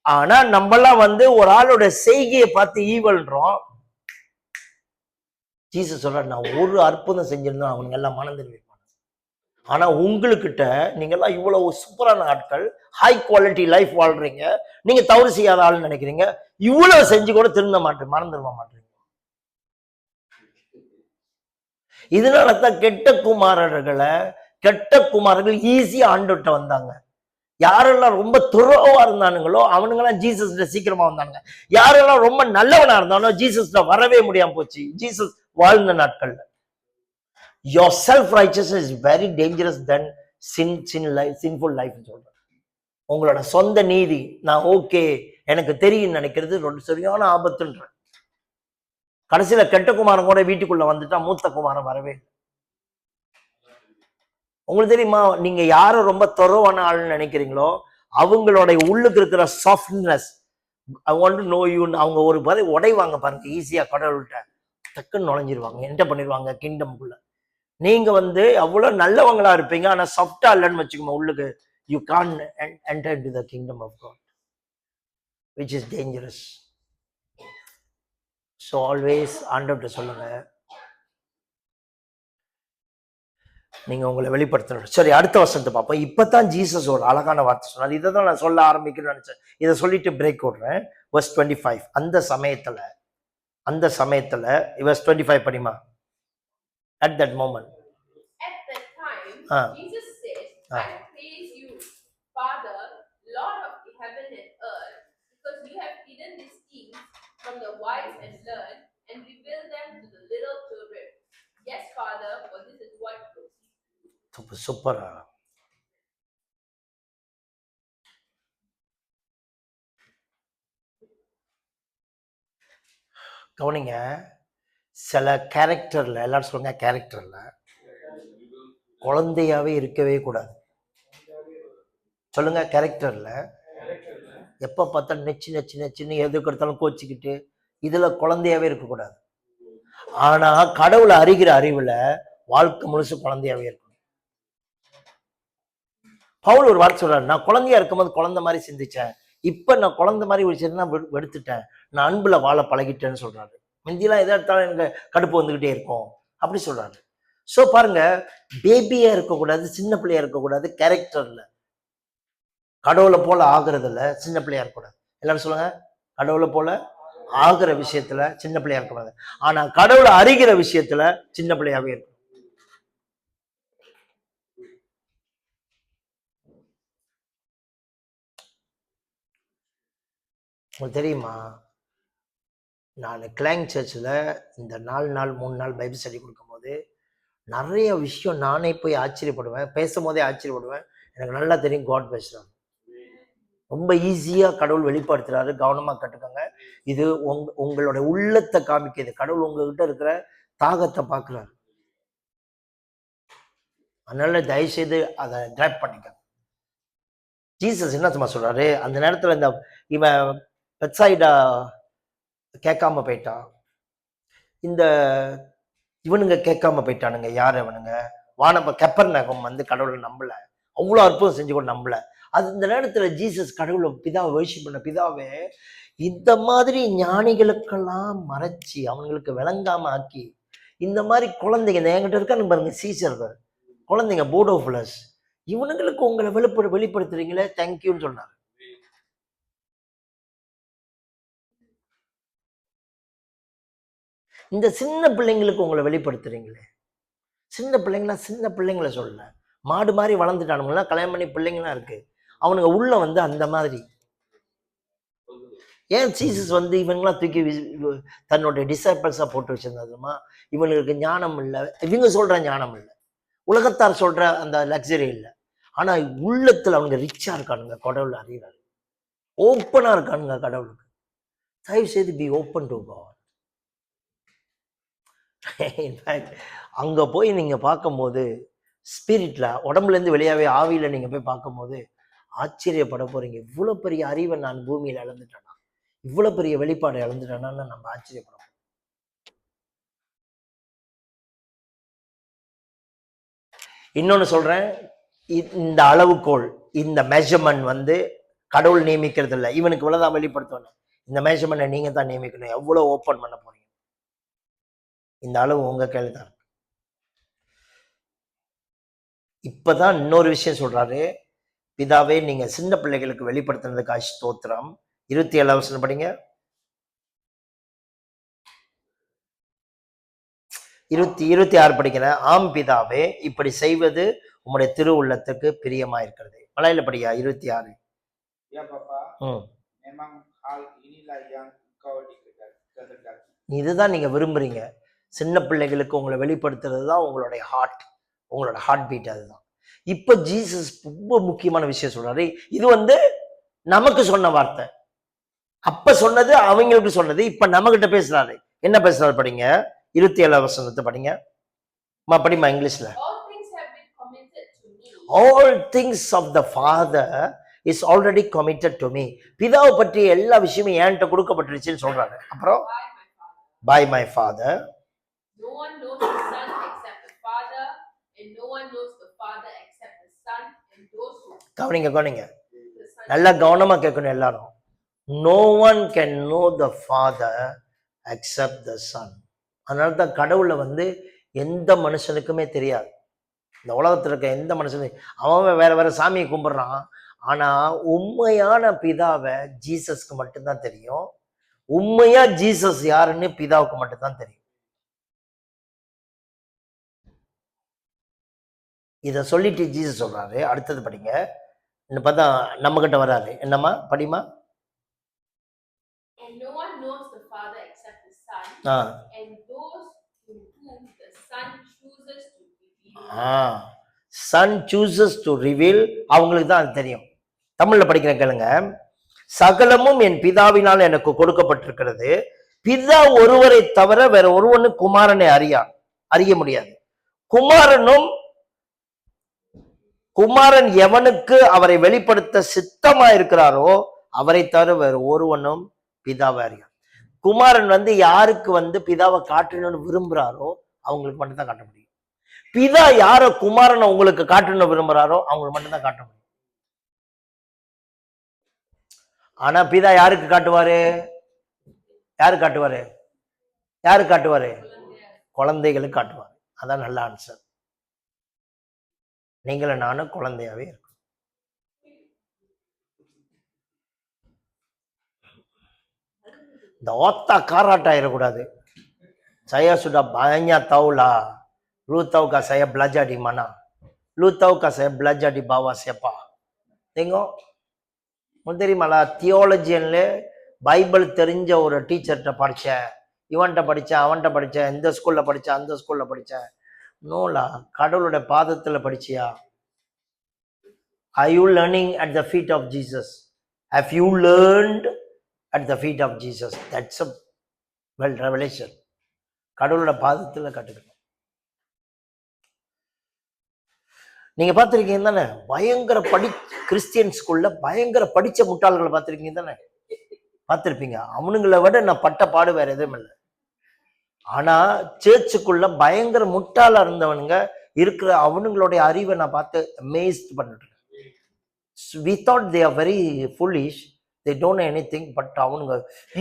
ஆனா நம்மளாம் வந்து ஒரு ஆளோட செய்கையை பார்த்து ஈவல்ன்றோம். ஜீசஸ் சொல்ற, நான் ஒரு அற்புதம் செஞ்சிருந்தா அவனுங்க எல்லாம் மனம் தெரிவிப்பாங்க. ஆனா உங்களுக்கிட்ட நீங்க எல்லாம் இவ்வளவு சூப்பரான ஆட்கள், ஹை குவாலிட்டி லைஃப் வாழ்றீங்க, நீங்க தவறு செய்யாத ஆள்னு நினைக்கிறீங்க, இவ்வளவு செஞ்சு கூட திருந்த மாட்டேன், மனம் திரும்ப மாட்டேங்க. இதனாலதான் கெட்ட குமாரர்கள் ஈஸியா ஆண்டுகிட்ட வந்தாங்க. யாரெல்லாம் ரொம்ப துறவா இருந்தானுங்களோ அவனுங்கெல்லாம் ஜீசஸ் சீக்கிரமா வந்தாங்க. யாரெல்லாம் ரொம்ப நல்லவனா இருந்தாலும் ஜீசஸ் வரவே முடியாம போச்சு ஜீசஸ் வாழ்ந்த நாட்கள்ல. Your self-righteousness is very dangerous than sinful life. சொல்றேன். உங்களோட சொந்த நீதி, நான் ஓகே எனக்கு தெரியும் நினைக்கிறது ரொம்ப சரியான ஆபத்துன்ற. கடைசியில கெட்ட குமாரன் கூட வீட்டுக்குள்ள வந்துட்டா மூத்த குமாரன் வரவே. உங்களுக்கு தெரியுமா, நீங்க யாரும் ரொம்ப தொரவான ஆள்னு நினைக்கிறீங்களோ அவங்களோட உள்ளுக்கு இருக்கிற softness, I want to know you, அவங்க ஒரு மாதிரி உடைவாங்க பாருங்க, ஈஸியா கடவுள்கிட்ட டக்குன்னு நுழைஞ்சிருவாங்க, என்ட பண்ணிடுவாங்க கிங்டம்குள்ள. நீங்க வந்து அவ்வளவு நல்லவங்களா இருப்பீங்க, ஆனா சாஃப்டா இல்லைன்னு வச்சுக்கோங்க உள்ளுக்கு, you can enter into the kingdom of God, which is dangerous. So always ஆண்டவர்கிட்ட சொல்லுங்க, நீங்க உங்களை வெளிப்படுத்தணும். சரி, அடுத்த வசனத்தை பார்ப்போம். இப்பதான் ஜீசஸ் ஒரு அழகான வார்த்தை சொன்னார். இதை தான் நான் சொல்ல ஆரம்பிக்கணும்னு நினைச்சேன். இதை சொல்லிட்டு பிரேக் விடுறேன். verse 25. அந்த சமயத்துல verse 25 படிமா. At that moment, at that time, Jesus said, I praise you, Father, Lord of the heaven and earth, because you have hidden these things from the wise and learned and revealed them to the little children. Yes, Father, for this is what சூப்பரா. கவனிங்க, சில கேரக்டர்ல, எல்லாரும் சொல்லுங்க, கேரக்டர்ல குழந்தையாவே இருக்கவே கூடாது. சொல்லுங்க, கேரக்டர்ல எப்ப பார்த்தாலும் நெச்சு எதுக்கு எடுத்தாலும் கோச்சிக்கிட்டு இதுல குழந்தையாவே இருக்கக்கூடாது. ஆனா கடவுளை அறிகிற அறிவுல வாழ்க்கை முழுசு குழந்தையாவே இருக்கணும். பவுல் ஒரு வார்த்தை சொல்றாரு, நான் குழந்தையா இருக்கும்போது குழந்தை மாதிரி சிந்திச்சேன், இப்ப நான் குழந்தை மாதிரி எடுத்துட்டேன், நான் அன்புல வாழ பழகிட்டேன்னு சொல்றாரு. முந்திலாம் எதா எடுத்தாலும் எனக்கு கடுப்பு வந்துகிட்டே இருக்கும் அப்படி சொல்றாரு. சோ பாருங்க, பேபியா இருக்கக்கூடாது, சின்ன பிள்ளையா இருக்கக்கூடாது. கேரக்டர்ல கடவுளை போல ஆகுறதுல சின்ன பிள்ளையா இருக்கக்கூடாது. எல்லாரும் சொல்லுங்க, கடவுளை போல ஆகிற விஷயத்துல சின்ன பிள்ளையா இருக்கக்கூடாது. ஆனா கடவுளை அறிகிற விஷயத்துல சின்ன பிள்ளையாவே இருக்கும். உங்களுக்கு தெரியுமா, நான் கிளாங் சர்ச்சில் இந்த 4 நாள் 3 நாள் பைபிள் ஸ்டடி கொடுக்கும்போது நிறைய விஷயம் நானே போய் ஆச்சரியப்படுவேன், பேசும்போதே ஆச்சரியப்படுவேன். எனக்கு நல்லா தெரியும் காட் பேசுறாங்க, ரொம்ப ஈஸியா கடவுள் வெளிப்படுத்துறாரு. கவனமா கட்டுக்கோங்க. இது உங்களோட உள்ளத்தை காமிக்குது. கடவுள் உங்ககிட்ட இருக்கிற தாகத்தை பார்க்கிறாரு. அதனால தயவு செய்து அதை கிராப் பண்ணிக்க. ஜீசஸ் என்ன சொல்றாரு அந்த நேரத்துல, இந்த இவன் பெத்சாயிடா கேட்காம போயிட்டான், இந்த இவனுங்க கேட்காம போயிட்டானுங்க. யார் இவனுங்க? கெப்பர்நகம் வந்து கடவுளை நம்பல, அவ்வளவு அற்புதம் செஞ்சு கூட நம்பல. அது இந்த நேரத்துல ஜீசஸ் கடவுளை பிதாவை வர்ஷிப் பண்ண, பிதாவே இந்த மாதிரி ஞானிகளுக்கெல்லாம் மறைச்சி அவங்களுக்கு விளங்காம ஆக்கி இந்த மாதிரி குழந்தைங்க என்கிட்ட இருக்கான்னு பாருங்க, சீசர்கள் குழந்தைங்க, போர்ட் ஆஃப் பிளஸ், இவனுங்களுக்கு உங்களை வெளிப்படுத்துறீங்களே, தேங்க்யூன்னு சொன்னாங்க. இந்த சின்ன பிள்ளைங்களுக்கு உங்களை வெளிப்படுத்துறீங்களே, சின்ன பிள்ளைங்களா, சின்ன பிள்ளைங்களை சொல்லல, மாடு மாதிரி வளர்ந்துட்டானுங்களா, கல்யாணம் பண்ணி பிள்ளைங்களாம் இருக்கு, அவனுங்க உள்ள வந்து அந்த மாதிரி. ஏன் ஜீசஸ் வந்து இவங்களாம் தூக்கி தன்னுடைய டிசைபிள்ஸா போட்டு வச்சிருந்ததுமா? இவனுக்கு ஞானம் இல்லை, இவங்க சொல்ற ஞானம் இல்லை, உலகத்தார் சொல்ற அந்த லக்ஸரி இல்லை, ஆனா உள்ளத்துல அவங்க ரிச்சா இருக்கானுங்க, கடவுள் அறிகிறாரு, ஓப்பனா இருக்கானுங்க கடவுளுக்கு. தயவு செய்து be open to God. In fact அங்க போய் நீங்க பார்க்கும்போது ஸ்பிரிட்ல, உடம்புல இருந்து வெளியாவே ஆவியில நீங்க போய் பார்க்கும்போது ஆச்சரியப்பட போறீங்க. இவ்வளவு பெரிய அறிவை நான் பூமியில இழந்துட்டேனா, இவ்வளவு பெரிய வெளிப்பாடு இழந்துட்டேனான்னு நம்ம ஆச்சரியப்பட. இன்னொன்னு சொல்றேன், இந்த அளவுகோல், இந்த மெஷர்மெண்ட் வந்து கடவுள் நியமிக்கிறது இல்லை, இவனுக்கு இவ்வளவுதான் வெளிப்படுத்தணும், இந்த மெஷர்மெண்ட்டை நீங்க தான் நியமிக்கணும். எவ்வளவு ஓப்பன் பண்ண போறீங்க, இந்த அளவு உங்க கையில தான். இப்பதான் இன்னொரு விஷயம் சொல்றாரு, பிதாவே நீங்க சின்ன பிள்ளைகளுக்கு வெளிப்படுத்தினதுக்காக ஸ்தோத்திரம். 27 வசனம் படிங்க. 26 படிக்கிறேன். ஆம் பிதாவே, இப்படி செய்வது உம்முடைய திரு உள்ளத்துக்கு பிரியமா இருக்கிறது. மலையில படியா 26. இதுதான் நீங்க விரும்புறீங்க, சின்ன பிள்ளைகளுக்கு உங்களை வெளிப்படுத்துறது தான் உங்களுடைய ஹார்ட், உங்களோட ஹார்ட் பீட். அதுதான் இப்ப ஜீசஸ் ரொம்ப முக்கியமான விஷயம் சொல்றாரு. இது வந்து நமக்கு சொன்ன வார்த்தை, அப்ப சொன்னது அவங்களுக்கு சொன்னது, இப்ப நம்ம கிட்ட பேசுறாரு. என்ன பேசுறாரு படிங்க, 27 வசனத்தை படிங்க. படிமா இங்கிலீஷ்ல. All things of the Father is already committed to me. பிதாவை பற்றி எல்லா விஷயமும் என்கிட்ட கொடுக்கப்பட்டுருச்சுன்னு சொல்றாரு. அப்புறம் by my Father. No one knows the Son except the Father, and no one knows the Father except the Son and those who. கவனிங்க நல்லா கவனமா கேட்கணும் எல்லாரும். No one can know the Father except the Son. அதனால தான் கடவுளை வந்து எந்த மனுஷனுக்குமே தெரியாது. இந்த உலகத்துல இருக்க எந்த மனுஷனும் அவன் வேற வேற சாமியை கும்பிடுறான், ஆனா உண்மையான பிதாவை ஜீசஸ்க்கு மட்டும்தான் தெரியும். உண்மையா ஜீசஸ் யாருன்னு பிதாவுக்கு மட்டும்தான் தெரியும். இத சொல்லிட்டு ஜீசஸ் சொல்றாரு. அடுத்தது படிங்க. பார்த்தா நம்ம கிட்ட வராது. என்னம்மா படிமா. Son chooses to reveal. அவங்களுக்கு தான் அது தெரியும். தமிழ்ல படிக்கிற கேளுங்க. சகலமும் என் பிதாவினால் எனக்கு கொடுக்கப்பட்டிருக்கிறது. பிதா ஒருவரை தவிர வேற ஒருவனு குமாரனை அறிய முடியாது. குமாரன் எவனுக்கு அவரை வெளிப்படுத்த சித்தமா இருக்கிறாரோ அவரை தவிர வேற ஒருவனும் பிதாவை அறிய. குமாரன் வந்து யாருக்கு வந்து பிதாவை காட்டணும்னு விரும்புறாரோ அவங்களுக்கு மட்டும் தான் காட்ட முடியும். பிதா யார குமாரனை உங்களுக்கு காட்டணும்னு விரும்புறாரோ அவங்களுக்கு மட்டும் தான் காட்ட முடியும். ஆனா பிதா யாருக்கு காட்டுவாரு? யாரு காட்டுவாரு? குழந்தைகளுக்கு காட்டுவாரு. அதான் நல்ல ஆன்சர். நீங்களும் நானும் குழந்தையாவே இருக்கும். இந்த ஓத்தா காராட்டா ஆயிடக்கூடாது. Saya sudah banyak tahu lah. Lu tahukah saya belajar di mana? Lu tahukah saya belajar di bawah siapa? Tengok. தெரியுமாலா, தியோலஜியன்ல பைபிள் தெரிஞ்ச ஒரு டீச்சர்கிட்ட படித்தேன், இவன்கிட்ட படித்தேன், அவன்கிட்ட படித்தேன், இந்த ஸ்கூல்ல படித்தேன், அந்த ஸ்கூல்ல படித்தேன். நோலா, கடவுளுடைய பாதத்தில் படிச்சியா? Are you learning at the feet of Jesus? Have you learned at the feet of Jesus? That's a revelation. கடவுளோட பாதத்தில் கட்டுக்கணும். நீங்க பார்த்திருக்கீங்க தானே, பயங்கர கிறிஸ்டியன் ஸ்கூல்ல பயங்கர படிச்ச முட்டாள்களை பார்த்திருக்கீங்க தானே? பார்த்திருப்பீங்க. அவனுங்களை விட நான் பட்ட பாடு வேற எதுவும் இல்லை. ஆனா சர்ச்சுக்குள்ள பயங்கர முட்டாளா இருந்தவனுங்க இருக்கிற அவனுங்களுடைய அறிவை நான் பார்த்து அமேஸ்ட் பண்ணிட்டு இருக்கேன். We thought they are very foolish, they don't know anything, but அவனுங்க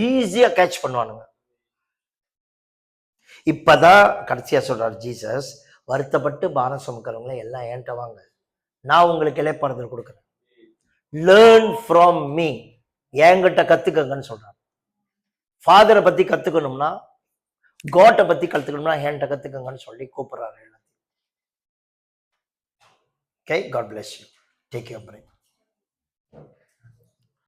ஈஸியா கேட்ச் பண்ணுவானுங்க. இப்பதான் கடைசியா சொல்றார் ஜீசஸ், வருத்தப்பட்டு பாரம் சுமக்கிறவங்கள எல்லாம் ஏன்ட்ட வாங்க, நான் உங்களுக்கு இளைப்பாறுதல் கொடுக்குறேன். லேர்ன் ஃப்ரம் மீ, என்கிட்ட கத்துக்கங்கன்னு சொல்றாரு. ஃபாதரை பத்தி கத்துக்கணும்னா, காட்டை பத்தி கத்துக்கணும்னா என்கிட்ட கத்துக்கங்கன்னு சொல்லி கூப்பிடுறாரு. Okay, God bless you. Take your break.